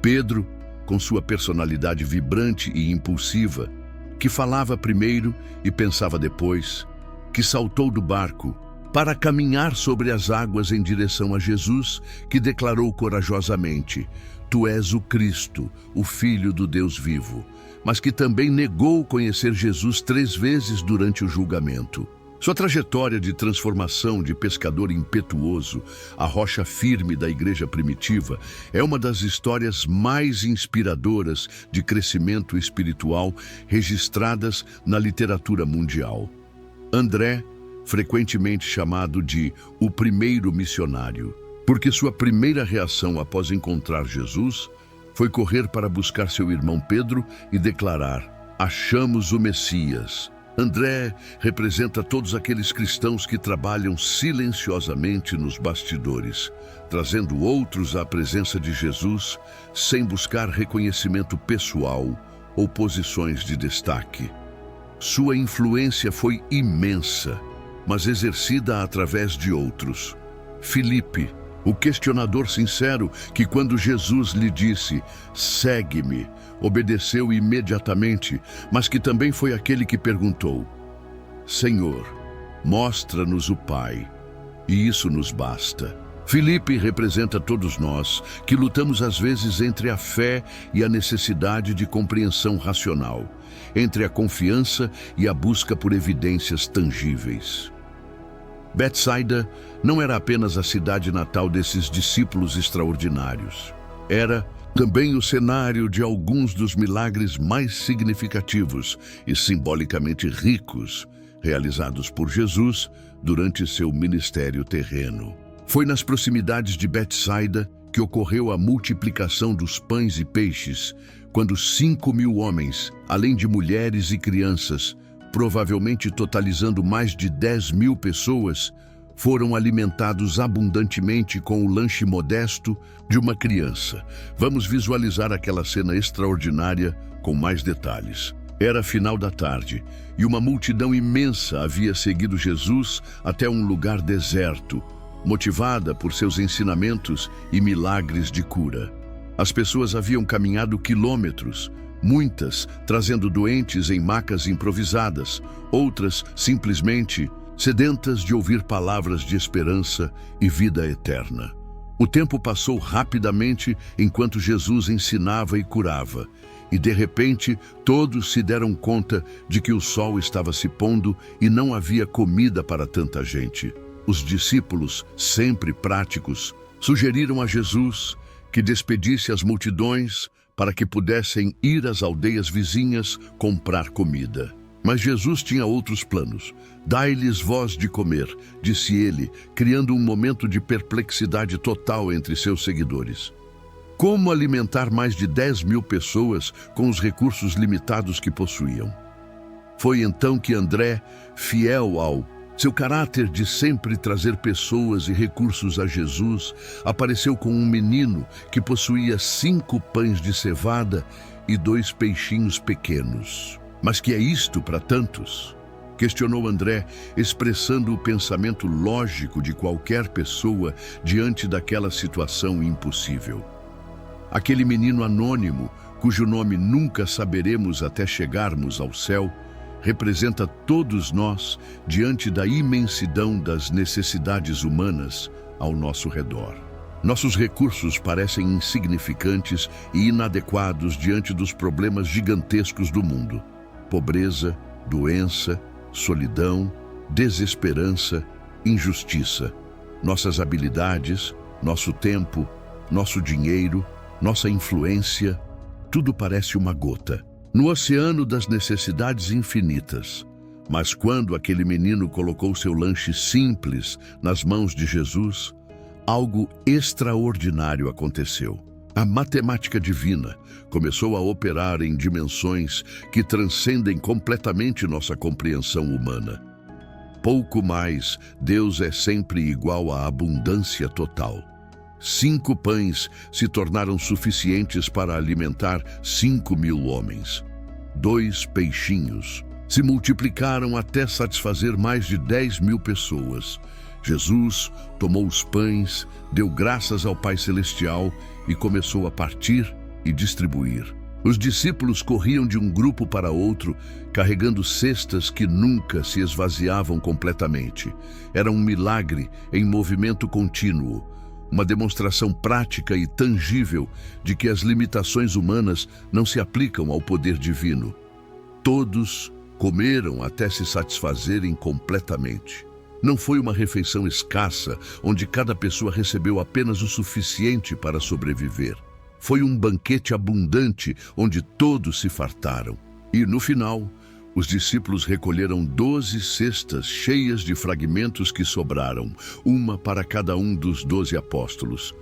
Pedro, com sua personalidade vibrante e impulsiva, que falava primeiro e pensava depois, que saltou do barco para caminhar sobre as águas em direção a Jesus, que declarou corajosamente: Tu és o Cristo, o Filho do Deus vivo, mas que também negou conhecer Jesus 3 vezes durante o julgamento. Sua trajetória de transformação de pescador impetuoso, a rocha firme da igreja primitiva, é uma das histórias mais inspiradoras de crescimento espiritual registradas na literatura mundial. André, frequentemente chamado de o primeiro missionário, porque sua primeira reação após encontrar Jesus foi correr para buscar seu irmão Pedro e declarar: Achamos o Messias. André representa todos aqueles cristãos que trabalham silenciosamente nos bastidores, trazendo outros à presença de Jesus sem buscar reconhecimento pessoal ou posições de destaque. Sua influência foi imensa, mas exercida através de outros. Filipe, o questionador sincero que, quando Jesus lhe disse: Segue-me, obedeceu imediatamente, mas que também foi aquele que perguntou: Senhor, mostra-nos o Pai, e isso nos basta. Filipe representa todos nós, que lutamos às vezes entre a fé e a necessidade de compreensão racional, entre a confiança e a busca por evidências tangíveis. Betsaida não era apenas a cidade natal desses discípulos extraordinários. Era também o cenário de alguns dos milagres mais significativos e simbolicamente ricos realizados por Jesus durante seu ministério terreno. Foi nas proximidades de Betsaida que ocorreu a multiplicação dos pães e peixes, quando 5.000 homens, além de mulheres e crianças, provavelmente totalizando mais de 10.000 pessoas, foram alimentados abundantemente com o lanche modesto de uma criança. Vamos visualizar aquela cena extraordinária com mais detalhes. Era final da tarde e uma multidão imensa havia seguido Jesus até um lugar deserto, motivada por seus ensinamentos e milagres de cura. As pessoas haviam caminhado quilômetros, muitas trazendo doentes em macas improvisadas, outras simplesmente sedentas de ouvir palavras de esperança e vida eterna. O tempo passou rapidamente enquanto Jesus ensinava e curava, e de repente todos se deram conta de que o sol estava se pondo e não havia comida para tanta gente. Os discípulos, sempre práticos, sugeriram a Jesus que despedisse as multidões para que pudessem ir às aldeias vizinhas comprar comida. Mas Jesus tinha outros planos. Dai-lhes vós de comer, disse ele, criando um momento de perplexidade total entre seus seguidores. Como alimentar mais de 10.000 pessoas com os recursos limitados que possuíam? Foi então que André, fiel ao seu caráter de sempre trazer pessoas e recursos a Jesus, apareceu com um menino que possuía 5 pães de cevada e 2 peixinhos pequenos. Mas que é isto para tantos? Questionou André, expressando o pensamento lógico de qualquer pessoa diante daquela situação impossível. Aquele menino anônimo, cujo nome nunca saberemos até chegarmos ao céu, representa todos nós diante da imensidão das necessidades humanas ao nosso redor. Nossos recursos parecem insignificantes e inadequados diante dos problemas gigantescos do mundo. Pobreza, doença, solidão, desesperança, injustiça. Nossas habilidades, nosso tempo, nosso dinheiro, nossa influência, tudo parece uma gota no oceano das necessidades infinitas. Mas quando aquele menino colocou seu lanche simples nas mãos de Jesus, algo extraordinário aconteceu. A matemática divina começou a operar em dimensões que transcendem completamente nossa compreensão humana. Pouco mais, Deus é sempre igual à abundância total. 5 pães se tornaram suficientes para alimentar 5.000 homens. 2 peixinhos se multiplicaram até satisfazer mais de 10.000 pessoas. Jesus tomou os pães, deu graças ao Pai Celestial e começou a partir e distribuir. Os discípulos corriam de um grupo para outro, carregando cestas que nunca se esvaziavam completamente. Era um milagre em movimento contínuo, uma demonstração prática e tangível de que as limitações humanas não se aplicam ao poder divino. Todos comeram até se satisfazerem completamente. Não foi uma refeição escassa, onde cada pessoa recebeu apenas o suficiente para sobreviver. Foi um banquete abundante, onde todos se fartaram. E, no final, os discípulos recolheram 12 cestas cheias de fragmentos que sobraram, uma para cada um dos 12 apóstolos.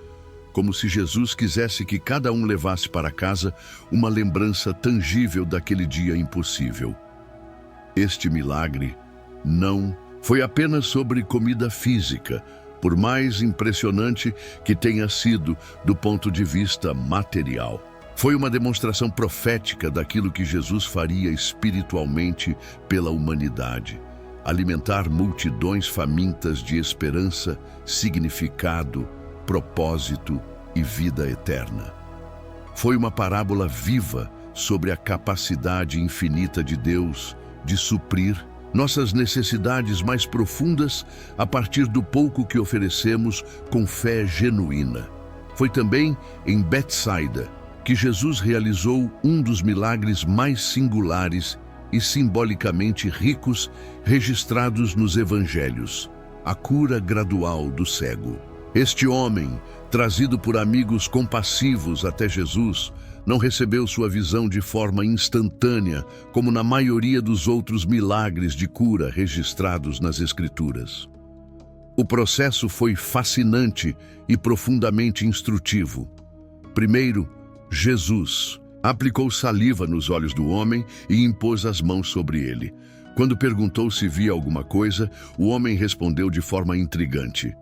Como se Jesus quisesse que cada um levasse para casa uma lembrança tangível daquele dia impossível. Este milagre não foi apenas sobre comida física, por mais impressionante que tenha sido do ponto de vista material. Foi uma demonstração profética daquilo que Jesus faria espiritualmente pela humanidade. Alimentar multidões famintas de esperança, significado, propósito e vida eterna. Foi uma parábola viva sobre a capacidade infinita de Deus de suprir nossas necessidades mais profundas a partir do pouco que oferecemos com fé genuína. Foi também em Betsaida que Jesus realizou um dos milagres mais singulares e simbolicamente ricos registrados nos evangelhos: a cura gradual do cego. Este homem, trazido por amigos compassivos até Jesus, não recebeu sua visão de forma instantânea, como na maioria dos outros milagres de cura registrados nas Escrituras. O processo foi fascinante e profundamente instrutivo. Primeiro, Jesus aplicou saliva nos olhos do homem e impôs as mãos sobre ele. Quando perguntou se via alguma coisa, o homem respondeu de forma intrigante: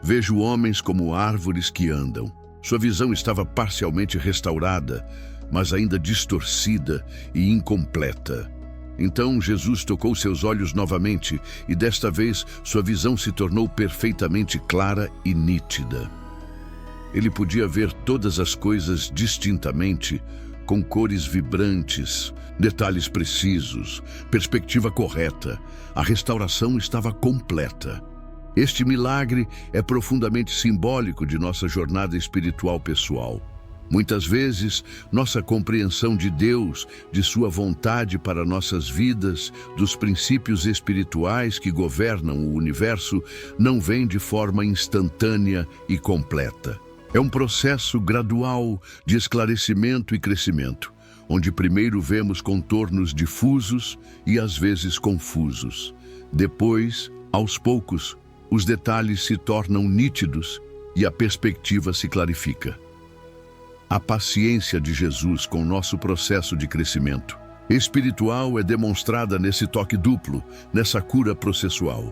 "Vejo homens como árvores que andam." Sua visão estava parcialmente restaurada, mas ainda distorcida e incompleta. Então Jesus tocou seus olhos novamente e desta vez sua visão se tornou perfeitamente clara e nítida. Ele podia ver todas as coisas distintamente, com cores vibrantes, detalhes precisos, perspectiva correta. A restauração estava completa. Este milagre é profundamente simbólico de nossa jornada espiritual pessoal. Muitas vezes, nossa compreensão de Deus, de sua vontade para nossas vidas, dos princípios espirituais que governam o universo, não vem de forma instantânea e completa. É um processo gradual de esclarecimento e crescimento, onde primeiro vemos contornos difusos e às vezes confusos. Depois, aos poucos, os detalhes se tornam nítidos e a perspectiva se clarifica. A paciência de Jesus com nosso processo de crescimento espiritual é demonstrada nesse toque duplo, nessa cura processual.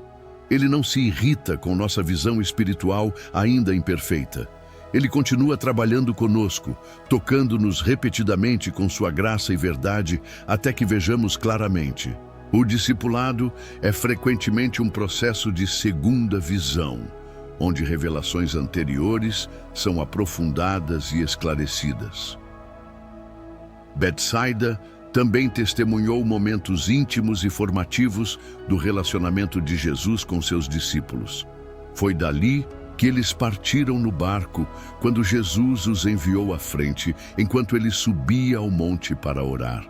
Ele não se irrita com nossa visão espiritual ainda imperfeita. Ele continua trabalhando conosco, tocando-nos repetidamente com sua graça e verdade até que vejamos claramente. O discipulado é frequentemente um processo de segunda visão, onde revelações anteriores são aprofundadas e esclarecidas. Betsaida também testemunhou momentos íntimos e formativos do relacionamento de Jesus com seus discípulos. Foi dali que eles partiram no barco quando Jesus os enviou à frente, enquanto ele subia ao monte para orar.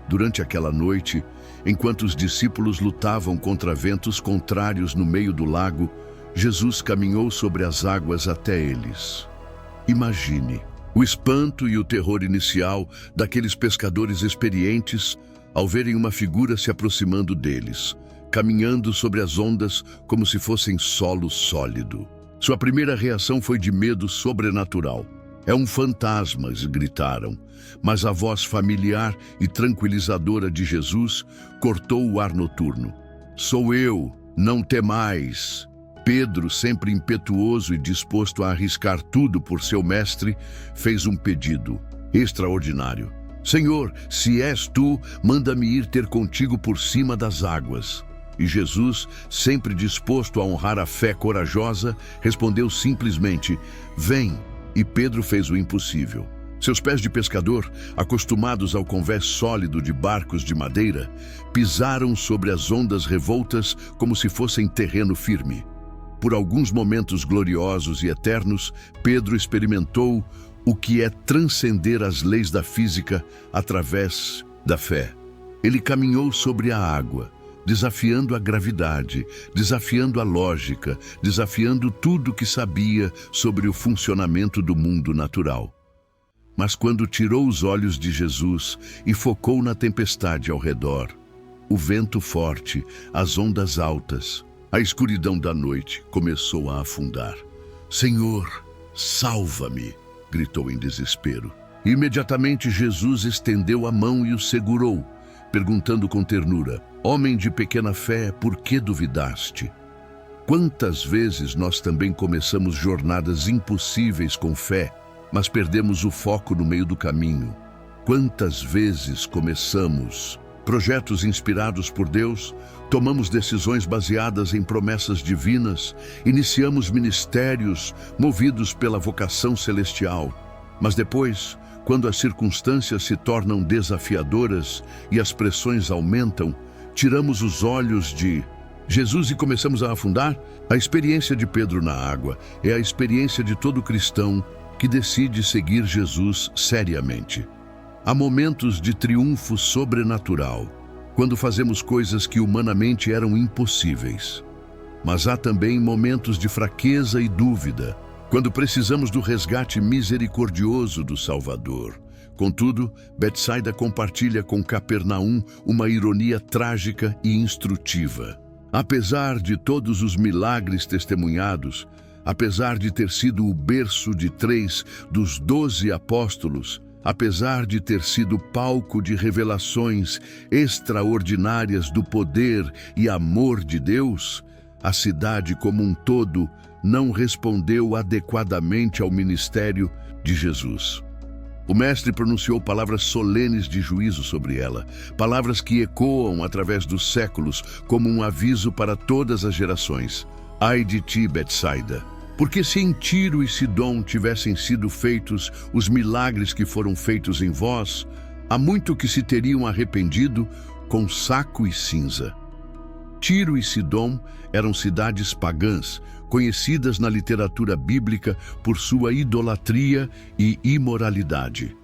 Durante aquela noite, enquanto os discípulos lutavam contra ventos contrários no meio do lago, Jesus caminhou sobre as águas até eles. Imagine o espanto e o terror inicial daqueles pescadores experientes ao verem uma figura se aproximando deles, caminhando sobre as ondas como se fossem solo sólido. Sua primeira reação foi de medo sobrenatural. "É um fantasma", gritaram, mas a voz familiar e tranquilizadora de Jesus cortou o ar noturno. "Sou eu, não temais." Pedro, sempre impetuoso e disposto a arriscar tudo por seu mestre, fez um pedido extraordinário. "Senhor, se és tu, manda-me ir ter contigo por cima das águas." E Jesus, sempre disposto a honrar a fé corajosa, respondeu simplesmente: "Vem." E Pedro fez o impossível. Seus pés de pescador, acostumados ao convés sólido de barcos de madeira, pisaram sobre as ondas revoltas como se fossem terreno firme. Por alguns momentos gloriosos e eternos, Pedro experimentou o que é transcender as leis da física através da fé. Ele caminhou sobre a água, desafiando a gravidade, desafiando a lógica, desafiando tudo que sabia sobre o funcionamento do mundo natural. Mas quando tirou os olhos de Jesus e focou na tempestade ao redor, o vento forte, as ondas altas, a escuridão da noite começou a afundar. "Senhor, salva-me!" gritou em desespero. Imediatamente Jesus estendeu a mão e o segurou, perguntando com ternura: "Homem de pequena fé, por que duvidaste?" Quantas vezes nós também começamos jornadas impossíveis com fé, mas perdemos o foco no meio do caminho? Quantas vezes começamos projetos inspirados por Deus, tomamos decisões baseadas em promessas divinas, iniciamos ministérios movidos pela vocação celestial, mas depois, quando as circunstâncias se tornam desafiadoras e as pressões aumentam, tiramos os olhos de Jesus e começamos a afundar? A experiência de Pedro na água é a experiência de todo cristão que decide seguir Jesus seriamente. Há momentos de triunfo sobrenatural, quando fazemos coisas que humanamente eram impossíveis. Mas há também momentos de fraqueza e dúvida, quando precisamos do resgate misericordioso do Salvador. Contudo, Betsaida compartilha com Capernaum uma ironia trágica e instrutiva. Apesar de todos os milagres testemunhados, apesar de ter sido o berço de 3 dos 12 apóstolos, apesar de ter sido palco de revelações extraordinárias do poder e amor de Deus, a cidade como um todo não respondeu adequadamente ao ministério de Jesus. O mestre pronunciou palavras solenes de juízo sobre ela, palavras que ecoam através dos séculos como um aviso para todas as gerações. Ai de ti, Betsaida! Porque se em Tiro e Sidom tivessem sido feitos os milagres que foram feitos em vós, há muito que se teriam arrependido com saco e cinza. Tiro e Sidom eram cidades pagãs, conhecidas na literatura bíblica por sua idolatria e imoralidade.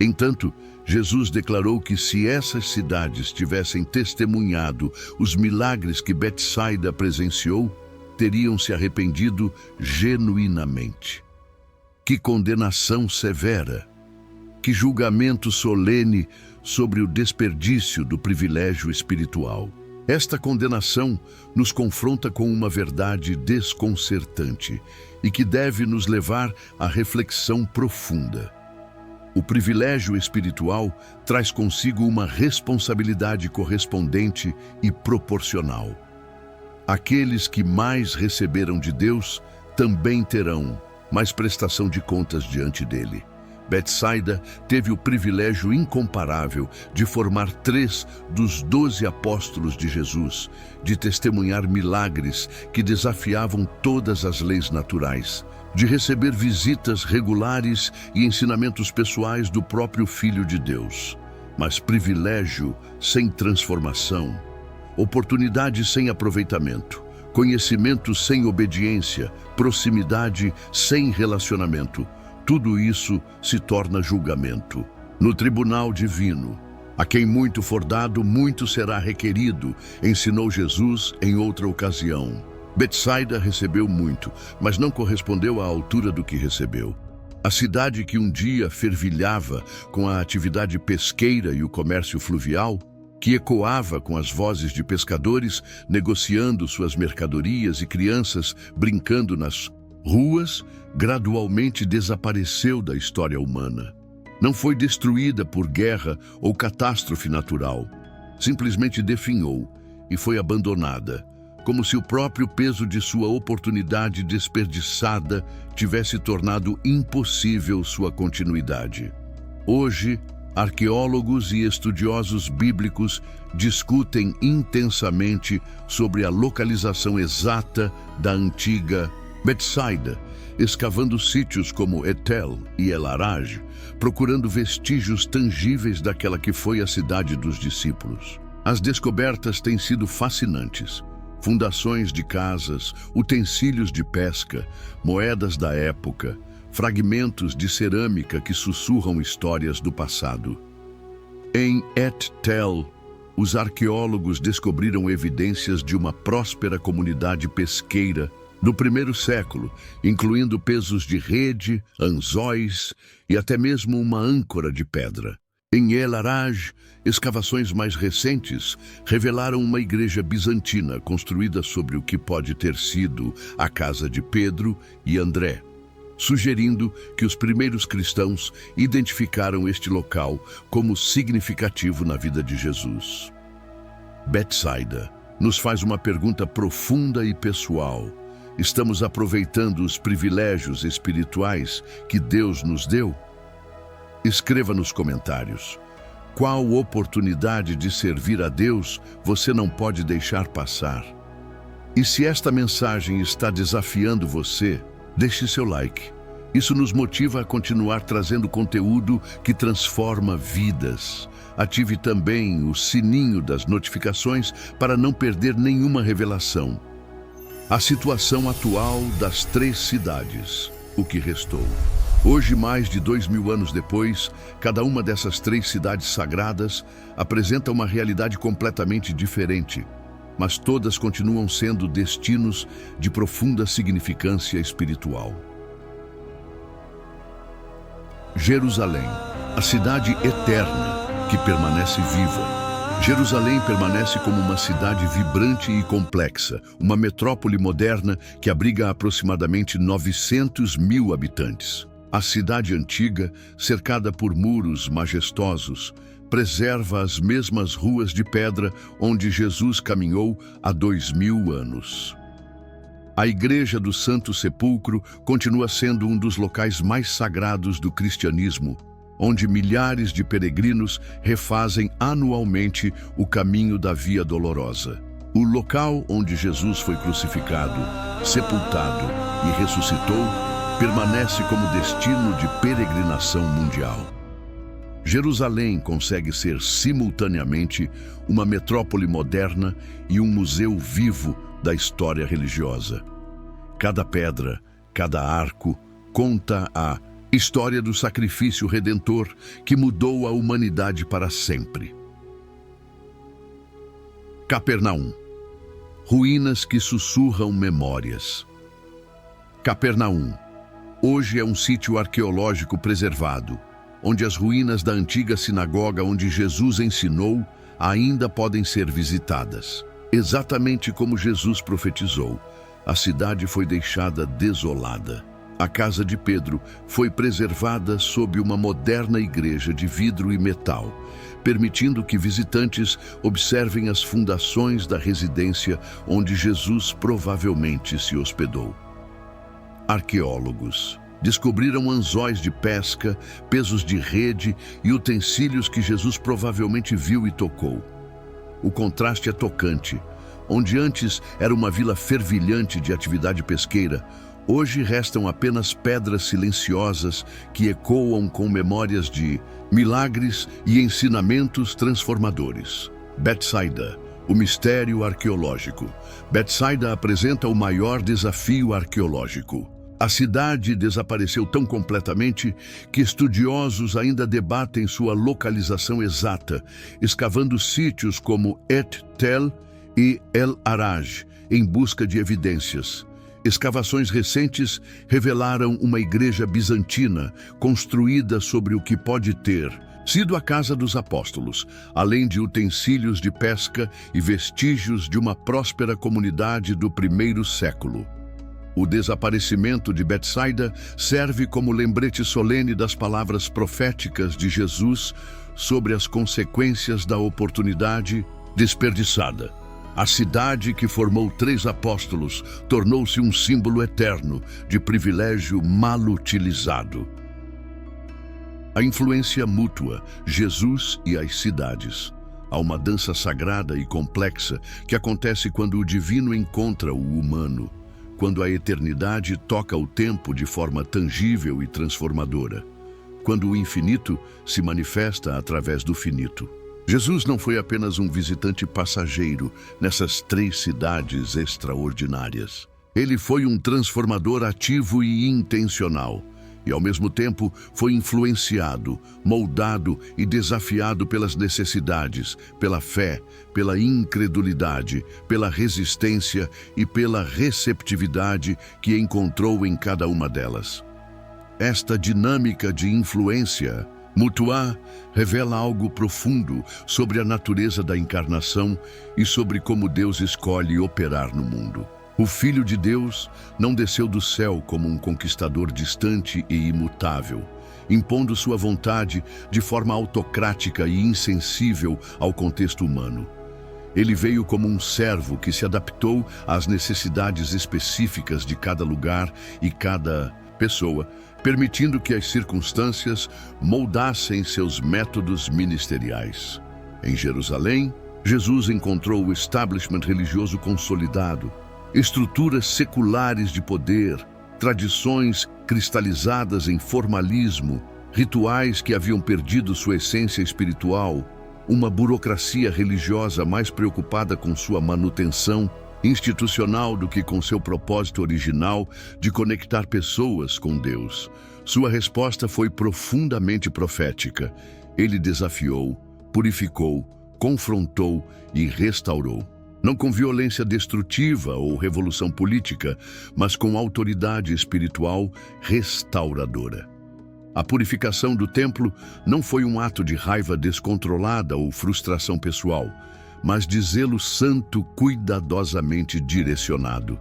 Entanto, Jesus declarou que se essas cidades tivessem testemunhado os milagres que Betsaida presenciou, teriam se arrependido genuinamente. Que condenação severa! Que julgamento solene sobre o desperdício do privilégio espiritual! Esta condenação nos confronta com uma verdade desconcertante e que deve nos levar à reflexão profunda. O privilégio espiritual traz consigo uma responsabilidade correspondente e proporcional. Aqueles que mais receberam de Deus também terão mais prestação de contas diante dele. Betsaida teve o privilégio incomparável de formar 3 dos 12 apóstolos de Jesus, de testemunhar milagres que desafiavam todas as leis naturais, de receber visitas regulares e ensinamentos pessoais do próprio Filho de Deus. Mas privilégio sem transformação, oportunidade sem aproveitamento, conhecimento sem obediência, proximidade sem relacionamento, tudo isso se torna julgamento. No tribunal divino, a quem muito for dado, muito será requerido, ensinou Jesus em outra ocasião. Betsaida recebeu muito, mas não correspondeu à altura do que recebeu. A cidade que um dia fervilhava com a atividade pesqueira e o comércio fluvial, que ecoava com as vozes de pescadores negociando suas mercadorias e crianças brincando nas ruas, gradualmente desapareceu da história humana. Não foi destruída por guerra ou catástrofe natural. Simplesmente definhou e foi abandonada, como se o próprio peso de sua oportunidade desperdiçada tivesse tornado impossível sua continuidade. Hoje, arqueólogos e estudiosos bíblicos discutem intensamente sobre a localização exata da antiga Betsaida, escavando sítios como Etel e El-Araj, procurando vestígios tangíveis daquela que foi a cidade dos discípulos. As descobertas têm sido fascinantes. Fundações de casas, utensílios de pesca, moedas da época, fragmentos de cerâmica que sussurram histórias do passado. Em Et-Tel, os arqueólogos descobriram evidências de uma próspera comunidade pesqueira no primeiro século, incluindo pesos de rede, anzóis e até mesmo uma âncora de pedra. Em El-Araj, escavações mais recentes revelaram uma igreja bizantina construída sobre o que pode ter sido a casa de Pedro e André, sugerindo que os primeiros cristãos identificaram este local como significativo na vida de Jesus. Betsaida nos faz uma pergunta profunda e pessoal. Estamos aproveitando os privilégios espirituais que Deus nos deu? Escreva nos comentários. Qual oportunidade de servir a Deus você não pode deixar passar? E se esta mensagem está desafiando você, deixe seu like. Isso nos motiva a continuar trazendo conteúdo que transforma vidas. Ative também o sininho das notificações para não perder nenhuma revelação. A situação atual das 3 cidades, o que restou. Hoje, mais de 2000 anos depois, cada uma dessas 3 cidades sagradas apresenta uma realidade completamente diferente, mas todas continuam sendo destinos de profunda significância espiritual. Jerusalém, a cidade eterna que permanece viva. Jerusalém permanece como uma cidade vibrante e complexa, uma metrópole moderna que abriga aproximadamente 900.000 habitantes. A cidade antiga, cercada por muros majestosos, preserva as mesmas ruas de pedra onde Jesus caminhou há 2000 anos. A Igreja do Santo Sepulcro continua sendo um dos locais mais sagrados do cristianismo, onde milhares de peregrinos refazem anualmente o caminho da Via Dolorosa. O local onde Jesus foi crucificado, sepultado e ressuscitou permanece como destino de peregrinação mundial. Jerusalém consegue ser simultaneamente uma metrópole moderna e um museu vivo da história religiosa. Cada pedra, cada arco, conta a história do sacrifício redentor que mudou a humanidade para sempre. Capernaum. Ruínas que sussurram memórias. Capernaum. Hoje é um sítio arqueológico preservado, onde as ruínas da antiga sinagoga onde Jesus ensinou ainda podem ser visitadas. Exatamente como Jesus profetizou, a cidade foi deixada desolada. A casa de Pedro foi preservada sob uma moderna igreja de vidro e metal, permitindo que visitantes observem as fundações da residência onde Jesus provavelmente se hospedou. Arqueólogos descobriram anzóis de pesca, pesos de rede e utensílios que Jesus provavelmente viu e tocou. O contraste é tocante. Onde antes era uma vila fervilhante de atividade pesqueira, hoje restam apenas pedras silenciosas que ecoam com memórias de milagres e ensinamentos transformadores. Betsaida, o mistério arqueológico. Betsaida apresenta o maior desafio arqueológico. A cidade desapareceu tão completamente que estudiosos ainda debatem sua localização exata, escavando sítios como Et Tel e El Araj em busca de evidências. Escavações recentes revelaram uma igreja bizantina construída sobre o que pode ter sido a casa dos apóstolos, além de utensílios de pesca e vestígios de uma próspera comunidade do primeiro século. O desaparecimento de Betsaida serve como lembrete solene das palavras proféticas de Jesus sobre as consequências da oportunidade desperdiçada. A cidade que formou 3 apóstolos tornou-se um símbolo eterno de privilégio mal utilizado. A influência mútua, Jesus e as cidades. Há uma dança sagrada e complexa que acontece quando o divino encontra o humano, quando a eternidade toca o tempo de forma tangível e transformadora, quando o infinito se manifesta através do finito. Jesus não foi apenas um visitante passageiro nessas 3 cidades extraordinárias. Ele foi um transformador ativo e intencional, e ao mesmo tempo foi influenciado, moldado e desafiado pelas necessidades, pela fé, pela incredulidade, pela resistência e pela receptividade que encontrou em cada uma delas. Esta dinâmica de influência mútua revela algo profundo sobre a natureza da encarnação e sobre como Deus escolhe operar no mundo. O Filho de Deus não desceu do céu como um conquistador distante e imutável, impondo sua vontade de forma autocrática e insensível ao contexto humano. Ele veio como um servo que se adaptou às necessidades específicas de cada lugar e cada pessoa, permitindo que as circunstâncias moldassem seus métodos ministeriais. Em Jerusalém, Jesus encontrou o establishment religioso consolidado, estruturas seculares de poder, tradições cristalizadas em formalismo, rituais que haviam perdido sua essência espiritual, uma burocracia religiosa mais preocupada com sua manutenção institucional do que com seu propósito original de conectar pessoas com Deus. Sua resposta foi profundamente profética. Ele desafiou, purificou, confrontou e restaurou. Não com violência destrutiva ou revolução política, mas com autoridade espiritual restauradora. A purificação do templo não foi um ato de raiva descontrolada ou frustração pessoal, mas de zelo santo cuidadosamente direcionado.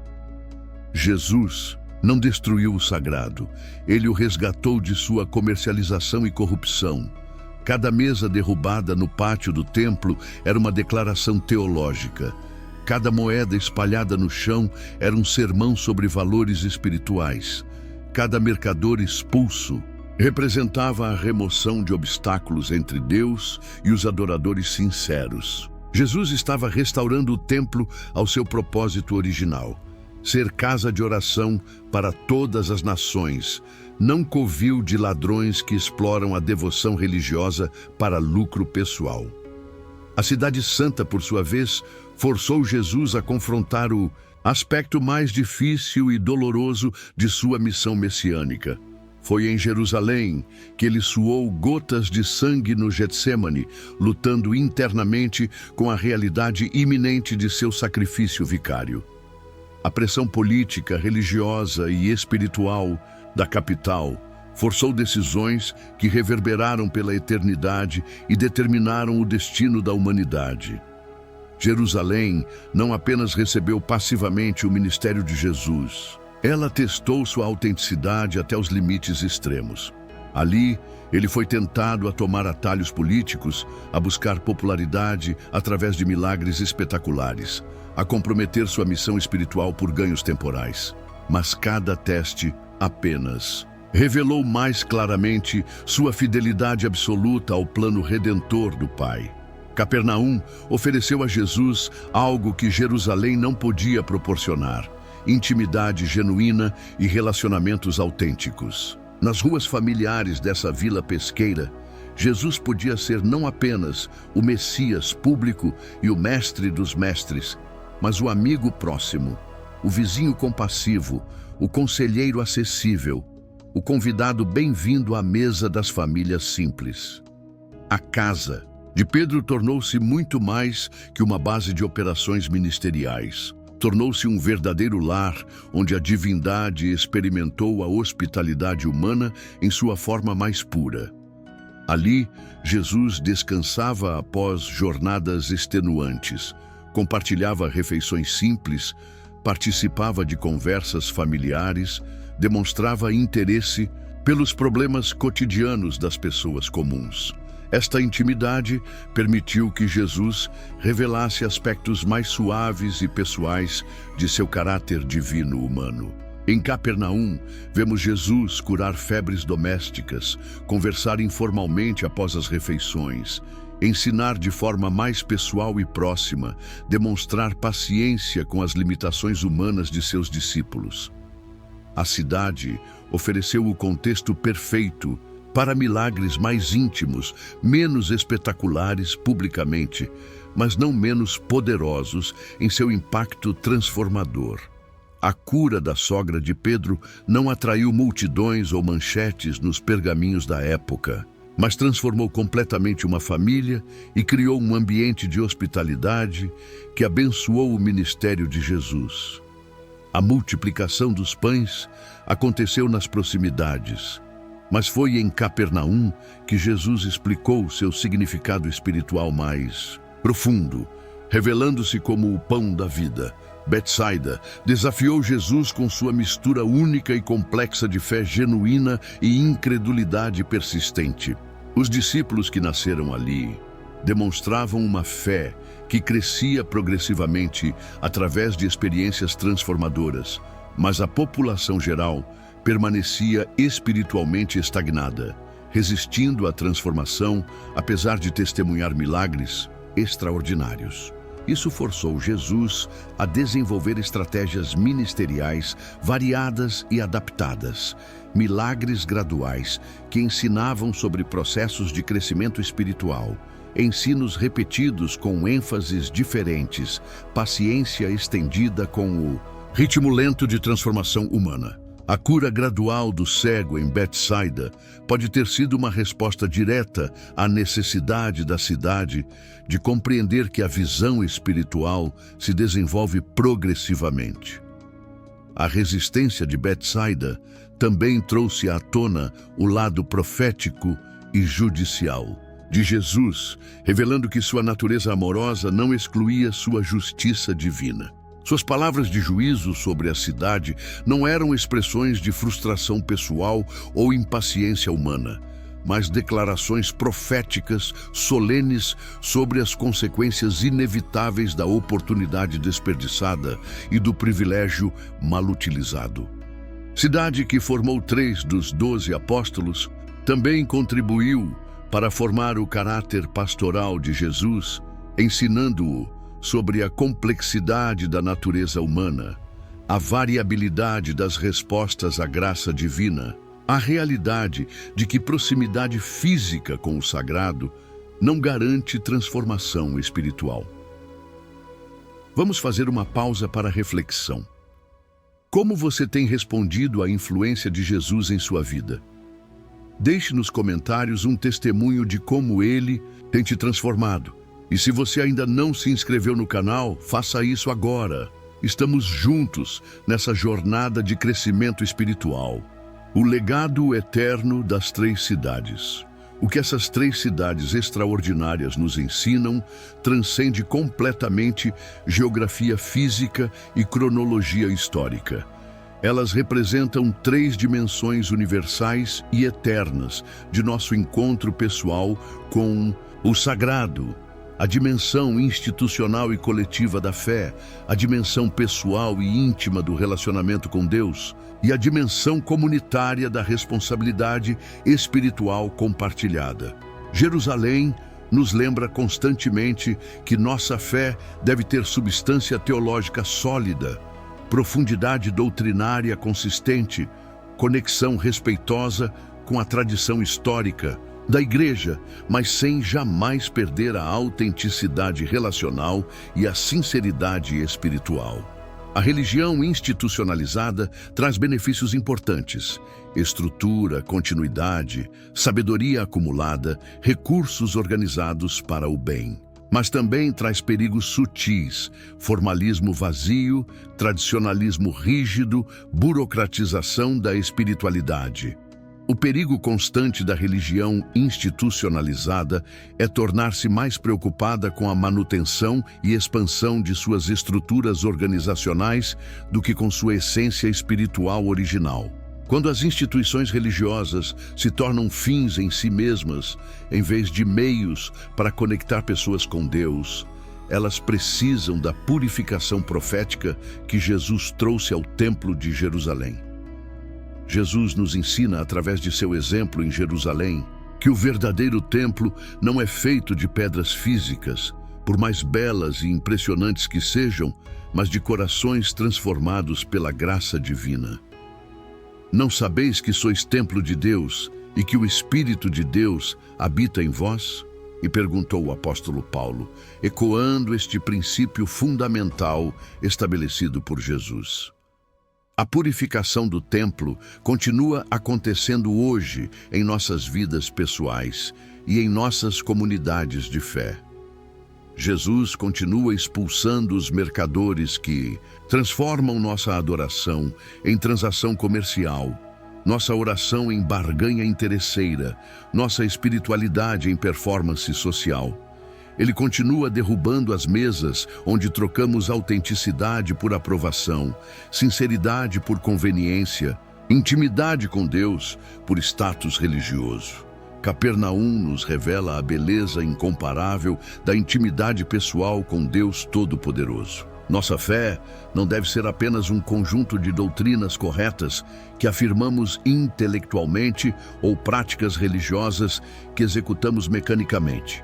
Jesus não destruiu o sagrado, ele o resgatou de sua comercialização e corrupção. Cada mesa derrubada no pátio do templo era uma declaração teológica. Cada moeda espalhada no chão era um sermão sobre valores espirituais. Cada mercador expulso representava a remoção de obstáculos entre Deus e os adoradores sinceros. Jesus estava restaurando o templo ao seu propósito original: ser casa de oração para todas as nações, não covil de ladrões que exploram a devoção religiosa para lucro pessoal. A Cidade Santa, por sua vez, forçou Jesus a confrontar o aspecto mais difícil e doloroso de sua missão messiânica. Foi em Jerusalém que ele suou gotas de sangue no Getsêmani, lutando internamente com a realidade iminente de seu sacrifício vicário. A pressão política, religiosa e espiritual da capital forçou decisões que reverberaram pela eternidade e determinaram o destino da humanidade. Jerusalém não apenas recebeu passivamente o ministério de Jesus, ela testou sua autenticidade até os limites extremos. Ali, ele foi tentado a tomar atalhos políticos, a buscar popularidade através de milagres espetaculares, a comprometer sua missão espiritual por ganhos temporais. Mas cada teste apenas revelou mais claramente sua fidelidade absoluta ao plano redentor do Pai. Capernaum ofereceu a Jesus algo que Jerusalém não podia proporcionar: intimidade genuína e relacionamentos autênticos. Nas ruas familiares dessa vila pesqueira, Jesus podia ser não apenas o Messias público e o mestre dos mestres, mas o amigo próximo, o vizinho compassivo, o conselheiro acessível, o convidado bem-vindo à mesa das famílias simples. A casa de Pedro tornou-se muito mais que uma base de operações ministeriais. Tornou-se um verdadeiro lar onde a divindade experimentou a hospitalidade humana em sua forma mais pura. Ali, Jesus descansava após jornadas extenuantes, compartilhava refeições simples, participava de conversas familiares, demonstrava interesse pelos problemas cotidianos das pessoas comuns. Esta intimidade permitiu que Jesus revelasse aspectos mais suaves e pessoais de seu caráter divino humano. Em Capernaum, vemos Jesus curar febres domésticas, conversar informalmente após as refeições, ensinar de forma mais pessoal e próxima, demonstrar paciência com as limitações humanas de seus discípulos. A cidade ofereceu o contexto perfeito para milagres mais íntimos, menos espetaculares publicamente, mas não menos poderosos em seu impacto transformador. A cura da sogra de Pedro não atraiu multidões ou manchetes nos pergaminhos da época, mas transformou completamente uma família e criou um ambiente de hospitalidade que abençoou o ministério de Jesus. A multiplicação dos pães aconteceu nas proximidades, mas foi em Capernaum que Jesus explicou seu significado espiritual mais profundo, revelando-se como o pão da vida. Betsaida desafiou Jesus com sua mistura única e complexa de fé genuína e incredulidade persistente. Os discípulos que nasceram ali demonstravam uma fé que crescia progressivamente através de experiências transformadoras, mas a população geral permanecia espiritualmente estagnada, resistindo à transformação, apesar de testemunhar milagres extraordinários. Isso forçou Jesus a desenvolver estratégias ministeriais variadas e adaptadas, milagres graduais que ensinavam sobre processos de crescimento espiritual, ensinos repetidos com ênfases diferentes, paciência estendida com o ritmo lento de transformação humana. A cura gradual do cego em Betsaida pode ter sido uma resposta direta à necessidade da cidade de compreender que a visão espiritual se desenvolve progressivamente. A resistência de Betsaida também trouxe à tona o lado profético e judicial de Jesus, revelando que sua natureza amorosa não excluía sua justiça divina. Suas palavras de juízo sobre a cidade não eram expressões de frustração pessoal ou impaciência humana, mas declarações proféticas, solenes sobre as consequências inevitáveis da oportunidade desperdiçada e do privilégio mal utilizado. Cidade que formou 3 dos 12 apóstolos, também contribuiu para formar o caráter pastoral de Jesus, ensinando-o sobre a complexidade da natureza humana, a variabilidade das respostas à graça divina, a realidade de que proximidade física com o sagrado não garante transformação espiritual. Vamos fazer uma pausa para reflexão. Como você tem respondido à influência de Jesus em sua vida? Deixe nos comentários um testemunho de como ele tem te transformado. E se você ainda não se inscreveu no canal, faça isso agora. Estamos juntos nessa jornada de crescimento espiritual. O legado eterno das 3 cidades. O que essas 3 cidades extraordinárias nos ensinam transcende completamente geografia física e cronologia histórica. Elas representam 3 dimensões universais e eternas de nosso encontro pessoal com o sagrado, a dimensão institucional e coletiva da fé, a dimensão pessoal e íntima do relacionamento com Deus e a dimensão comunitária da responsabilidade espiritual compartilhada. Jerusalém nos lembra constantemente que nossa fé deve ter substância teológica sólida, profundidade doutrinária consistente, conexão respeitosa com a tradição histórica da Igreja, mas sem jamais perder a autenticidade relacional e a sinceridade espiritual. A religião institucionalizada traz benefícios importantes: estrutura, continuidade, sabedoria acumulada, recursos organizados para o bem. Mas também traz perigos sutis: formalismo vazio, tradicionalismo rígido, burocratização da espiritualidade. O perigo constante da religião institucionalizada é tornar-se mais preocupada com a manutenção e expansão de suas estruturas organizacionais do que com sua essência espiritual original. Quando as instituições religiosas se tornam fins em si mesmas, em vez de meios para conectar pessoas com Deus, elas precisam da purificação profética que Jesus trouxe ao Templo de Jerusalém. Jesus nos ensina, através de seu exemplo em Jerusalém, que o verdadeiro templo não é feito de pedras físicas, por mais belas e impressionantes que sejam, mas de corações transformados pela graça divina. Não sabeis que sois templo de Deus e que o Espírito de Deus habita em vós? E perguntou o apóstolo Paulo, ecoando este princípio fundamental estabelecido por Jesus. A purificação do templo continua acontecendo hoje em nossas vidas pessoais e em nossas comunidades de fé. Jesus continua expulsando os mercadores que transformam nossa adoração em transação comercial, nossa oração em barganha interesseira, nossa espiritualidade em performance social. Ele continua derrubando as mesas onde trocamos autenticidade por aprovação, sinceridade por conveniência, intimidade com Deus por status religioso. Capernaum nos revela a beleza incomparável da intimidade pessoal com Deus Todo-Poderoso. Nossa fé não deve ser apenas um conjunto de doutrinas corretas que afirmamos intelectualmente ou práticas religiosas que executamos mecanicamente,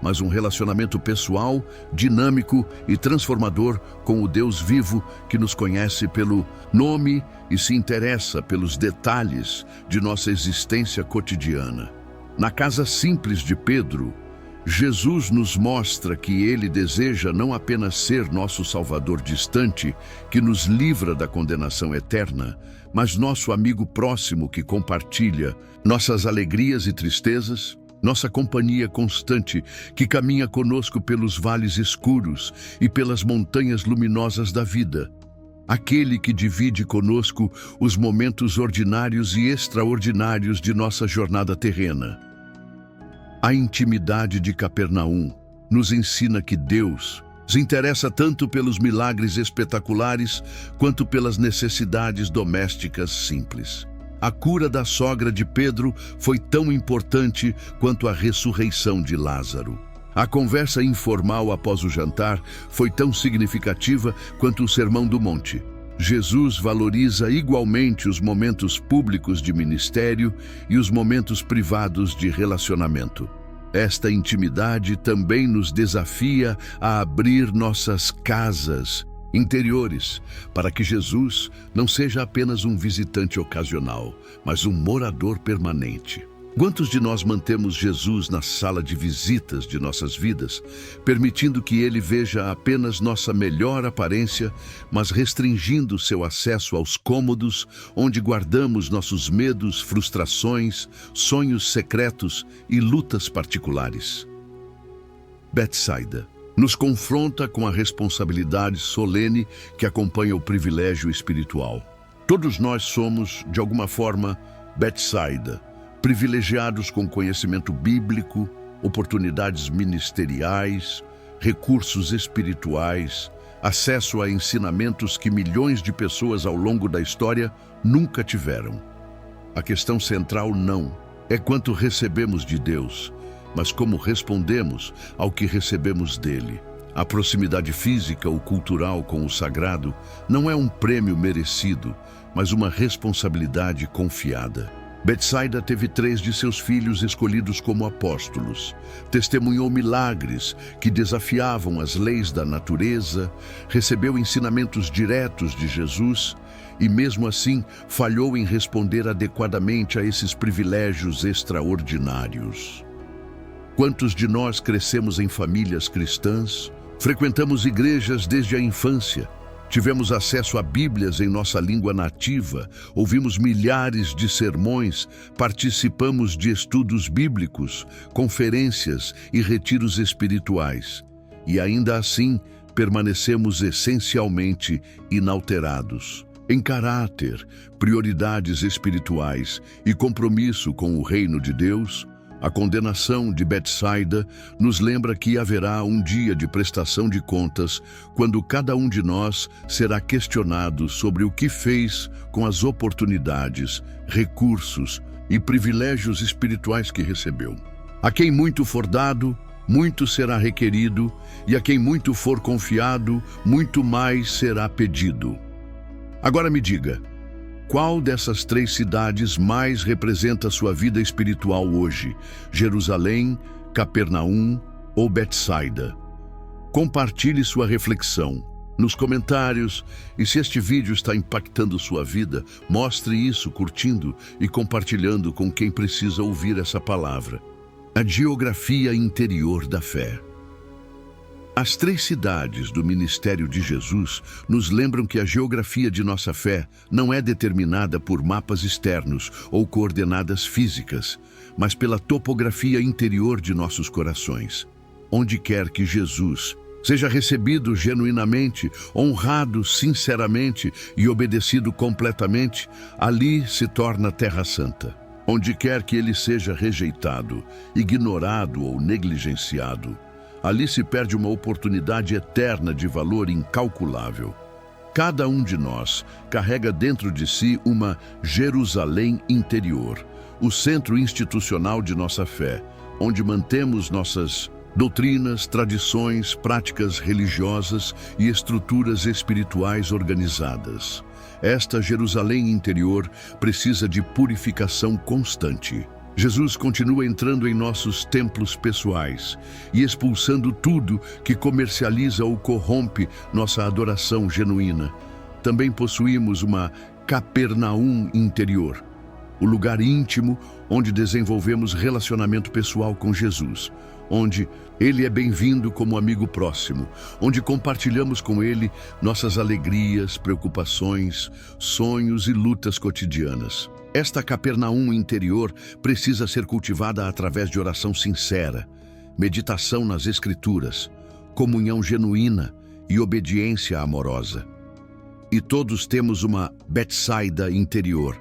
mas um relacionamento pessoal, dinâmico e transformador com o Deus vivo que nos conhece pelo nome e se interessa pelos detalhes de nossa existência cotidiana. Na casa simples de Pedro, Jesus nos mostra que ele deseja não apenas ser nosso Salvador distante, que nos livra da condenação eterna, mas nosso amigo próximo que compartilha nossas alegrias e tristezas, nossa companhia constante que caminha conosco pelos vales escuros e pelas montanhas luminosas da vida. Aquele que divide conosco os momentos ordinários e extraordinários de nossa jornada terrena. A intimidade de Capernaum nos ensina que Deus se interessa tanto pelos milagres espetaculares quanto pelas necessidades domésticas simples. A cura da sogra de Pedro foi tão importante quanto a ressurreição de Lázaro. A conversa informal após o jantar foi tão significativa quanto o Sermão do Monte. Jesus valoriza igualmente os momentos públicos de ministério e os momentos privados de relacionamento. Esta intimidade também nos desafia a abrir nossas casas interiores, para que Jesus não seja apenas um visitante ocasional, mas um morador permanente. Quantos de nós mantemos Jesus na sala de visitas de nossas vidas, permitindo que ele veja apenas nossa melhor aparência, mas restringindo seu acesso aos cômodos onde guardamos nossos medos, frustrações, sonhos secretos e lutas particulares? Betsaida nos confronta com a responsabilidade solene que acompanha o privilégio espiritual. Todos nós somos, de alguma forma, Betsaida, privilegiados com conhecimento bíblico, oportunidades ministeriais, recursos espirituais, acesso a ensinamentos que milhões de pessoas ao longo da história nunca tiveram. A questão central não é quanto recebemos de Deus, mas como respondemos ao que recebemos dele. A proximidade física ou cultural com o sagrado não é um prêmio merecido, mas uma responsabilidade confiada. Betsaida teve 3 de seus filhos escolhidos como apóstolos, testemunhou milagres que desafiavam as leis da natureza, recebeu ensinamentos diretos de Jesus e, mesmo assim, falhou em responder adequadamente a esses privilégios extraordinários. Quantos de nós crescemos em famílias cristãs, frequentamos igrejas desde a infância, tivemos acesso a Bíblias em nossa língua nativa, ouvimos milhares de sermões, participamos de estudos bíblicos, conferências e retiros espirituais, e ainda assim permanecemos essencialmente inalterados. Em caráter, prioridades espirituais e compromisso com o reino de Deus, a condenação de Betsaida nos lembra que haverá um dia de prestação de contas quando cada um de nós será questionado sobre o que fez com as oportunidades, recursos e privilégios espirituais que recebeu. A quem muito for dado, muito será requerido, e a quem muito for confiado, muito mais será pedido. Agora me diga, qual dessas 3 cidades mais representa sua vida espiritual hoje? Jerusalém, Capernaum ou Betsaida? Compartilhe sua reflexão nos comentários e se este vídeo está impactando sua vida, mostre isso curtindo e compartilhando com quem precisa ouvir essa palavra. A geografia interior da fé. As 3 cidades do ministério de Jesus nos lembram que a geografia de nossa fé não é determinada por mapas externos ou coordenadas físicas, mas pela topografia interior de nossos corações. Onde quer que Jesus seja recebido genuinamente, honrado sinceramente e obedecido completamente, ali se torna Terra Santa. Onde quer que ele seja rejeitado, ignorado ou negligenciado, ali se perde uma oportunidade eterna de valor incalculável. Cada um de nós carrega dentro de si uma Jerusalém interior, o centro institucional de nossa fé, onde mantemos nossas doutrinas, tradições, práticas religiosas e estruturas espirituais organizadas. Esta Jerusalém interior precisa de purificação constante. Jesus continua entrando em nossos templos pessoais e expulsando tudo que comercializa ou corrompe nossa adoração genuína. Também possuímos uma Capernaum interior, o lugar íntimo onde desenvolvemos relacionamento pessoal com Jesus, onde ele é bem-vindo como amigo próximo, onde compartilhamos com ele nossas alegrias, preocupações, sonhos e lutas cotidianas. Esta Capernaum interior precisa ser cultivada através de oração sincera, meditação nas Escrituras, comunhão genuína e obediência amorosa. E todos temos uma Betsaida interior,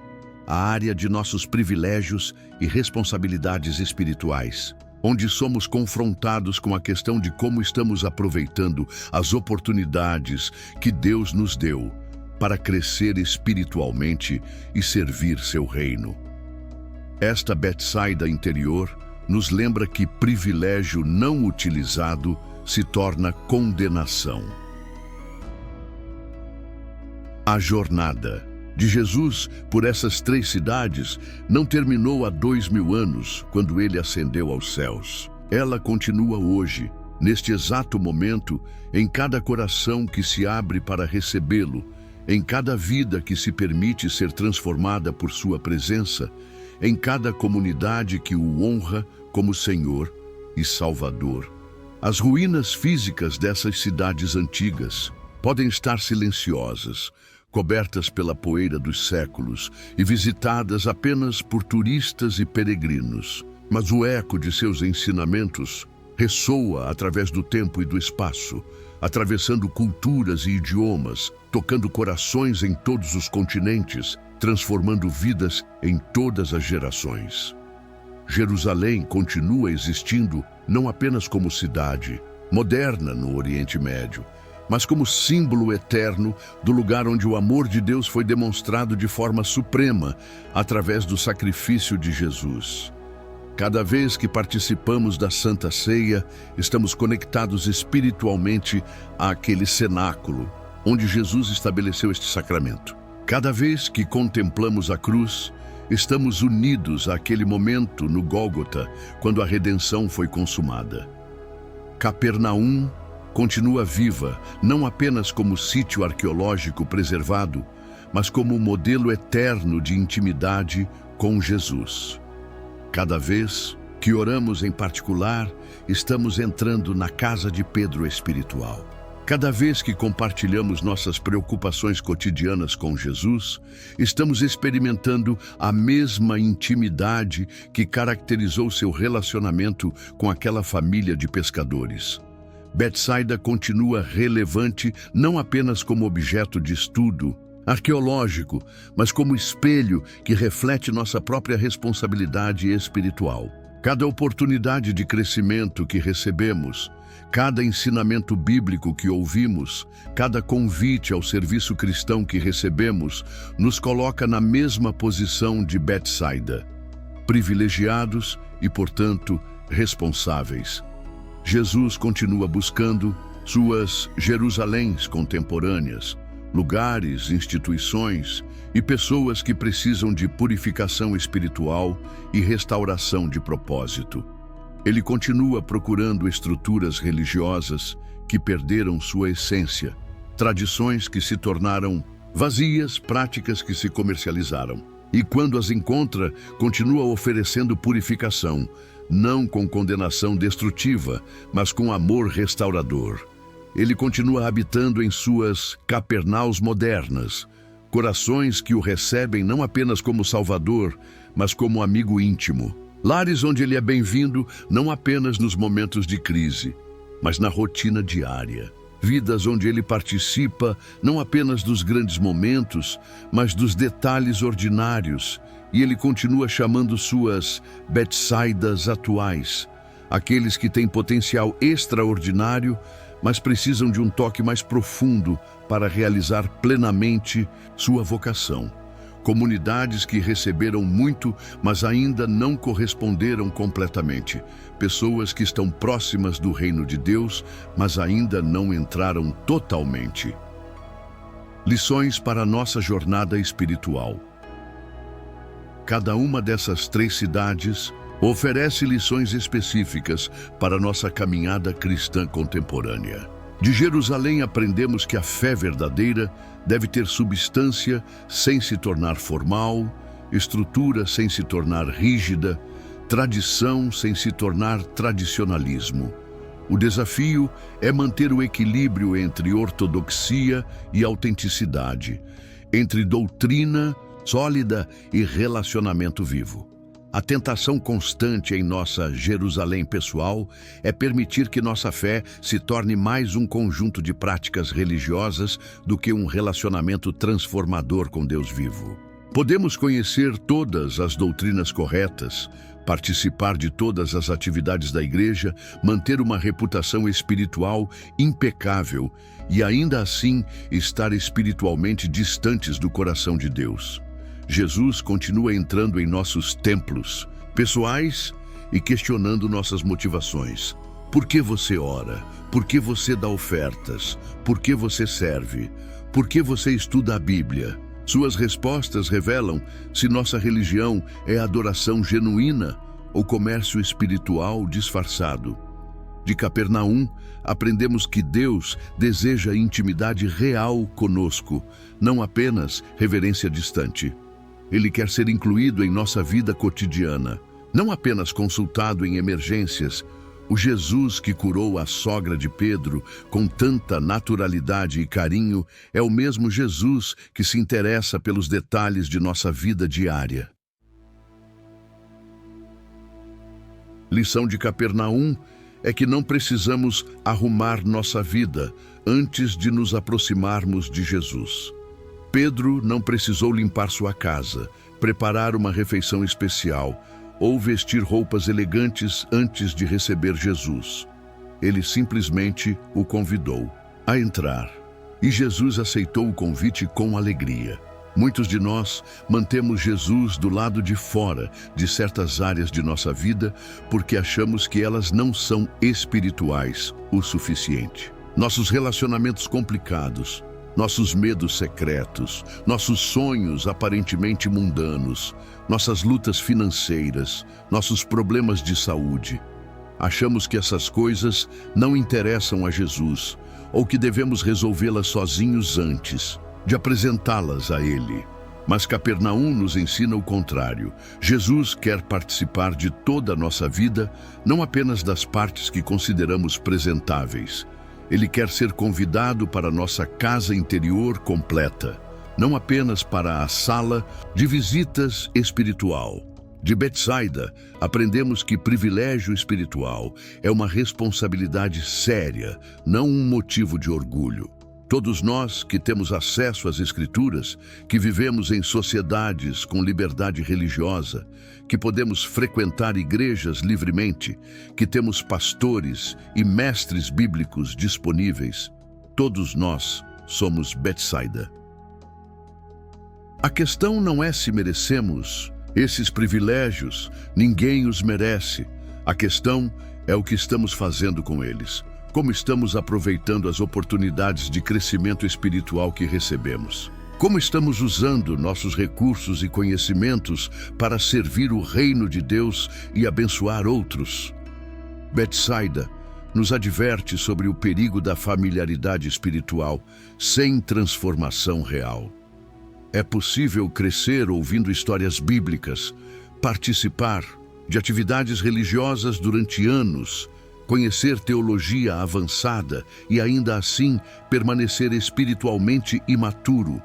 a área de nossos privilégios e responsabilidades espirituais, onde somos confrontados com a questão de como estamos aproveitando as oportunidades que Deus nos deu, para crescer espiritualmente e servir seu reino. Esta Betsaida interior nos lembra que privilégio não utilizado se torna condenação. A jornada de Jesus por essas 3 cidades não terminou há 2000 anos, quando ele ascendeu aos céus. Ela continua hoje, neste exato momento, em cada coração que se abre para recebê-lo, em cada vida que se permite ser transformada por sua presença, em cada comunidade que o honra como Senhor e Salvador. As ruínas físicas dessas cidades antigas podem estar silenciosas, cobertas pela poeira dos séculos e visitadas apenas por turistas e peregrinos. Mas o eco de seus ensinamentos ressoa através do tempo e do espaço, atravessando culturas e idiomas, tocando corações em todos os continentes, transformando vidas em todas as gerações. Jerusalém continua existindo não apenas como cidade moderna no Oriente Médio, mas como símbolo eterno do lugar onde o amor de Deus foi demonstrado de forma suprema através do sacrifício de Jesus. Cada vez que participamos da Santa Ceia, estamos conectados espiritualmente àquele cenáculo onde Jesus estabeleceu este sacramento. Cada vez que contemplamos a cruz, estamos unidos àquele momento no Gólgota, quando a redenção foi consumada. Capernaum continua viva, não apenas como sítio arqueológico preservado, mas como modelo eterno de intimidade com Jesus. Cada vez que oramos em particular, estamos entrando na casa de Pedro espiritual. Cada vez que compartilhamos nossas preocupações cotidianas com Jesus, estamos experimentando a mesma intimidade que caracterizou seu relacionamento com aquela família de pescadores. Betsaida continua relevante não apenas como objeto de estudo arqueológico, mas como espelho que reflete nossa própria responsabilidade espiritual. Cada oportunidade de crescimento que recebemos, cada ensinamento bíblico que ouvimos, cada convite ao serviço cristão que recebemos, nos coloca na mesma posição de Betsaida, privilegiados e, portanto, responsáveis. Jesus continua buscando suas Jerusaléns contemporâneas, lugares, instituições e pessoas que precisam de purificação espiritual e restauração de propósito. Ele continua procurando estruturas religiosas que perderam sua essência, tradições que se tornaram vazias, práticas que se comercializaram. E quando as encontra, continua oferecendo purificação, não com condenação destrutiva, mas com amor restaurador. Ele continua habitando em suas Capernaus modernas, corações que o recebem não apenas como Salvador, mas como amigo íntimo. Lares onde ele é bem-vindo não apenas nos momentos de crise, mas na rotina diária. Vidas onde ele participa não apenas dos grandes momentos, mas dos detalhes ordinários, e ele continua chamando suas Betsaidas atuais, aqueles que têm potencial extraordinário, mas precisam de um toque mais profundo para realizar plenamente sua vocação. Comunidades que receberam muito, mas ainda não corresponderam completamente. Pessoas que estão próximas do reino de Deus, mas ainda não entraram totalmente. Lições para a nossa jornada espiritual. Cada uma dessas 3 cidades oferece lições específicas para a nossa caminhada cristã contemporânea. De Jerusalém aprendemos que a fé verdadeira deve ter substância sem se tornar formal, estrutura sem se tornar rígida, tradição sem se tornar tradicionalismo. O desafio é manter o equilíbrio entre ortodoxia e autenticidade, entre doutrina sólida e relacionamento vivo. A tentação constante em nossa Jerusalém pessoal é permitir que nossa fé se torne mais um conjunto de práticas religiosas do que um relacionamento transformador com Deus vivo. Podemos conhecer todas as doutrinas corretas, participar de todas as atividades da igreja, manter uma reputação espiritual impecável e ainda assim estar espiritualmente distantes do coração de Deus. Jesus continua entrando em nossos templos pessoais e questionando nossas motivações. Por que você ora? Por que você dá ofertas? Por que você serve? Por que você estuda a Bíblia? Suas respostas revelam se nossa religião é adoração genuína ou comércio espiritual disfarçado. De Capernaum, aprendemos que Deus deseja intimidade real conosco, não apenas reverência distante. Ele quer ser incluído em nossa vida cotidiana, não apenas consultado em emergências. O Jesus que curou a sogra de Pedro com tanta naturalidade e carinho é o mesmo Jesus que se interessa pelos detalhes de nossa vida diária. Lição de Capernaum é que não precisamos arrumar nossa vida antes de nos aproximarmos de Jesus. Pedro não precisou limpar sua casa, preparar uma refeição especial ou vestir roupas elegantes antes de receber Jesus. Ele simplesmente o convidou a entrar. E Jesus aceitou o convite com alegria. Muitos de nós mantemos Jesus do lado de fora de certas áreas de nossa vida porque achamos que elas não são espirituais o suficiente. Nossos relacionamentos complicados, nossos medos secretos, nossos sonhos aparentemente mundanos, nossas lutas financeiras, nossos problemas de saúde. Achamos que essas coisas não interessam a Jesus ou que devemos resolvê-las sozinhos antes de apresentá-las a Ele. Mas Capernaum nos ensina o contrário. Jesus quer participar de toda a nossa vida, não apenas das partes que consideramos presentáveis. Ele quer ser convidado para nossa casa interior completa, não apenas para a sala de visitas espiritual. De Betsaida, aprendemos que privilégio espiritual é uma responsabilidade séria, não um motivo de orgulho. Todos nós que temos acesso às Escrituras, que vivemos em sociedades com liberdade religiosa, que podemos frequentar igrejas livremente, que temos pastores e mestres bíblicos disponíveis, todos nós somos Betsaida. A questão não é se merecemos esses privilégios, ninguém os merece. A questão é o que estamos fazendo com eles. Como estamos aproveitando as oportunidades de crescimento espiritual que recebemos? Como estamos usando nossos recursos e conhecimentos para servir o reino de Deus e abençoar outros? Betsaida nos adverte sobre o perigo da familiaridade espiritual sem transformação real. É possível crescer ouvindo histórias bíblicas, participar de atividades religiosas durante anos, conhecer teologia avançada e ainda assim permanecer espiritualmente imaturo.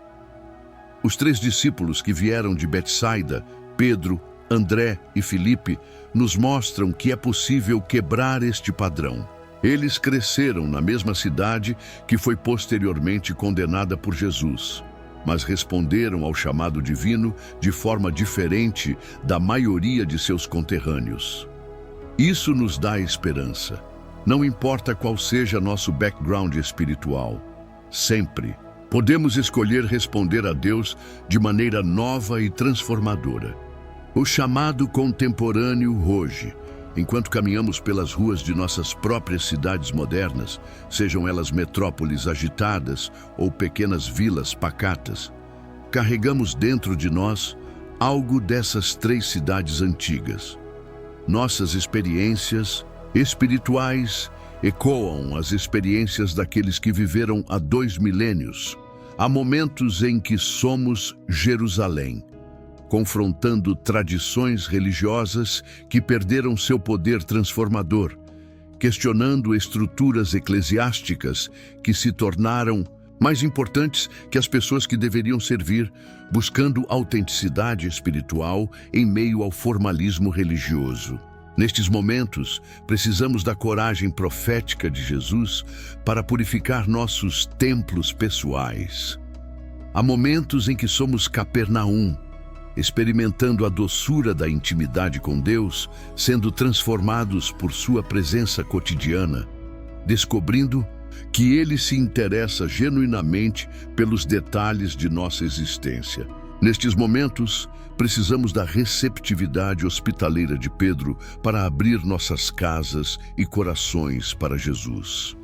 Os 3 discípulos que vieram de Betsaida, Pedro, André e Filipe, nos mostram que é possível quebrar este padrão. Eles cresceram na mesma cidade que foi posteriormente condenada por Jesus, mas responderam ao chamado divino de forma diferente da maioria de seus conterrâneos. Isso nos dá esperança. Não importa qual seja nosso background espiritual, sempre podemos escolher responder a Deus de maneira nova e transformadora. O chamado contemporâneo hoje, enquanto caminhamos pelas ruas de nossas próprias cidades modernas, sejam elas metrópoles agitadas ou pequenas vilas pacatas, carregamos dentro de nós algo dessas 3 cidades antigas. Nossas experiências espirituais ecoam as experiências daqueles que viveram há 2 milênios. Há momentos em que somos Jerusalém, confrontando tradições religiosas que perderam seu poder transformador, questionando estruturas eclesiásticas que se tornaram mais importantes que as pessoas que deveriam servir, buscando autenticidade espiritual em meio ao formalismo religioso. Nestes momentos, precisamos da coragem profética de Jesus para purificar nossos templos pessoais. Há momentos em que somos Capernaum, experimentando a doçura da intimidade com Deus, sendo transformados por sua presença cotidiana, descobrindo que Ele se interessa genuinamente pelos detalhes de nossa existência. Nestes momentos, precisamos da receptividade hospitaleira de Pedro para abrir nossas casas e corações para Jesus.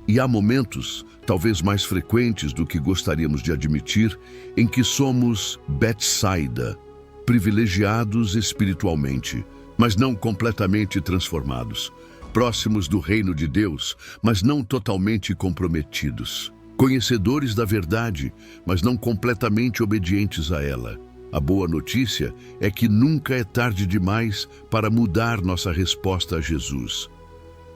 E há momentos, talvez mais frequentes do que gostaríamos de admitir, em que somos Betsaida, privilegiados espiritualmente, mas não completamente transformados, próximos do reino de Deus, mas não totalmente comprometidos, conhecedores da verdade, mas não completamente obedientes a ela. A boa notícia é que nunca é tarde demais para mudar nossa resposta a Jesus.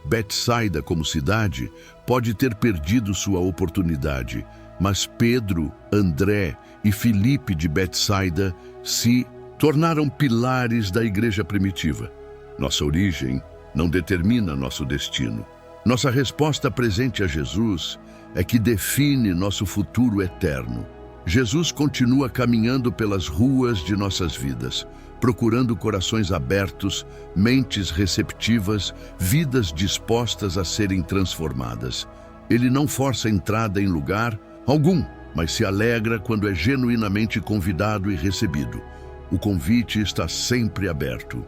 Betsaida, como cidade, pode ter perdido sua oportunidade, mas Pedro, André e Filipe de Betsaida se tornaram pilares da igreja primitiva. Nossa origem não determina nosso destino. Nossa resposta presente a Jesus é que define nosso futuro eterno. Jesus continua caminhando pelas ruas de nossas vidas, procurando corações abertos, mentes receptivas, vidas dispostas a serem transformadas. Ele não força a entrada em lugar algum, mas se alegra quando é genuinamente convidado e recebido. O convite está sempre aberto.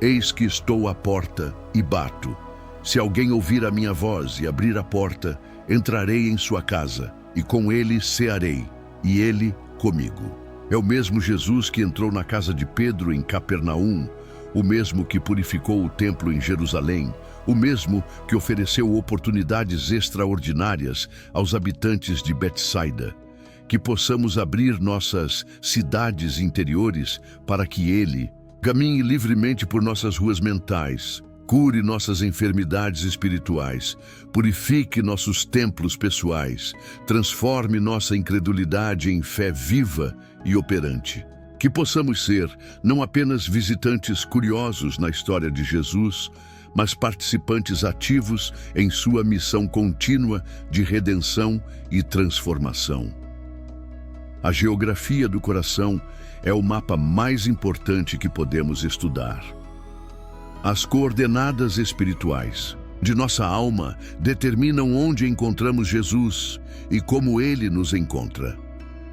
Eis que estou à porta e bato. Se alguém ouvir a minha voz e abrir a porta, entrarei em sua casa, e com ele cearei, e ele comigo. É o mesmo Jesus que entrou na casa de Pedro em Capernaum, o mesmo que purificou o templo em Jerusalém, o mesmo que ofereceu oportunidades extraordinárias aos habitantes de Betsaida. Que possamos abrir nossas cidades interiores para que Ele caminhe livremente por nossas ruas mentais, cure nossas enfermidades espirituais, purifique nossos templos pessoais, transforme nossa incredulidade em fé viva e operante. Que possamos ser não apenas visitantes curiosos na história de Jesus, mas participantes ativos em sua missão contínua de redenção e transformação. A geografia do coração é o mapa mais importante que podemos estudar. As coordenadas espirituais de nossa alma determinam onde encontramos Jesus e como Ele nos encontra.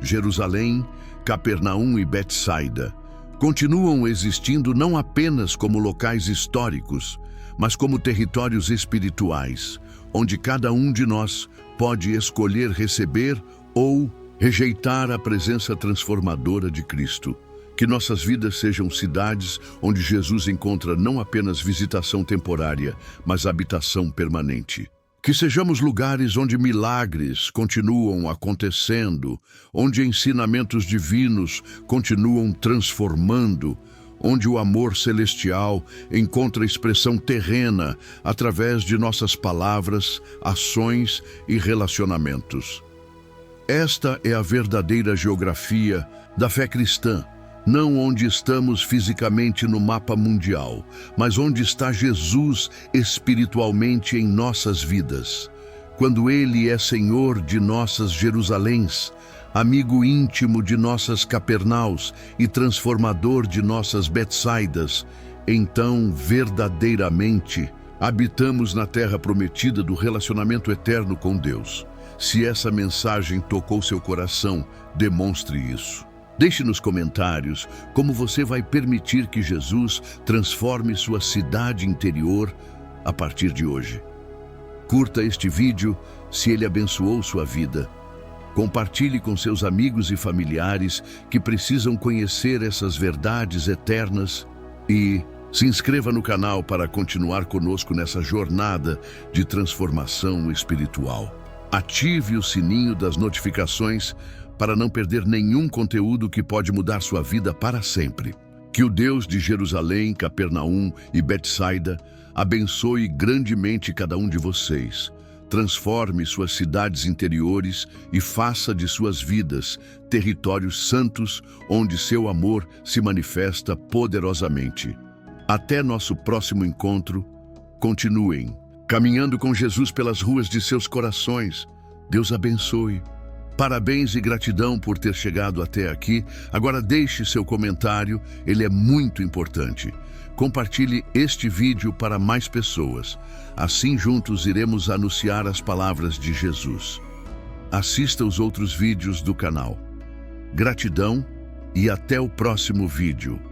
Jerusalém, Capernaum e Betsaida continuam existindo não apenas como locais históricos, mas como territórios espirituais, onde cada um de nós pode escolher receber ou rejeitar a presença transformadora de Cristo. Que nossas vidas sejam cidades onde Jesus encontra não apenas visitação temporária, mas habitação permanente. Que sejamos lugares onde milagres continuam acontecendo, onde ensinamentos divinos continuam transformando, onde o amor celestial encontra expressão terrena através de nossas palavras, ações e relacionamentos. Esta é a verdadeira geografia da fé cristã, não onde estamos fisicamente no mapa mundial, mas onde está Jesus espiritualmente em nossas vidas. Quando Ele é Senhor de nossas Jerusaléns, amigo íntimo de nossas Capernaus e transformador de nossas Betsaidas, então verdadeiramente habitamos na terra prometida do relacionamento eterno com Deus. Se essa mensagem tocou seu coração, demonstre isso. Deixe nos comentários como você vai permitir que Jesus transforme sua cidade interior a partir de hoje. Curta este vídeo se ele abençoou sua vida. Compartilhe com seus amigos e familiares que precisam conhecer essas verdades eternas e se inscreva no canal para continuar conosco nessa jornada de transformação espiritual. Ative o sininho das notificações para não perder nenhum conteúdo que pode mudar sua vida para sempre. Que o Deus de Jerusalém, Capernaum e Betsaida abençoe grandemente cada um de vocês. Transforme suas cidades interiores e faça de suas vidas territórios santos onde seu amor se manifesta poderosamente. Até nosso próximo encontro. Continuem caminhando com Jesus pelas ruas de seus corações. Deus abençoe. Parabéns e gratidão por ter chegado até aqui. Agora deixe seu comentário, ele é muito importante. Compartilhe este vídeo para mais pessoas. Assim juntos iremos anunciar as palavras de Jesus. Assista os outros vídeos do canal. Gratidão e até o próximo vídeo.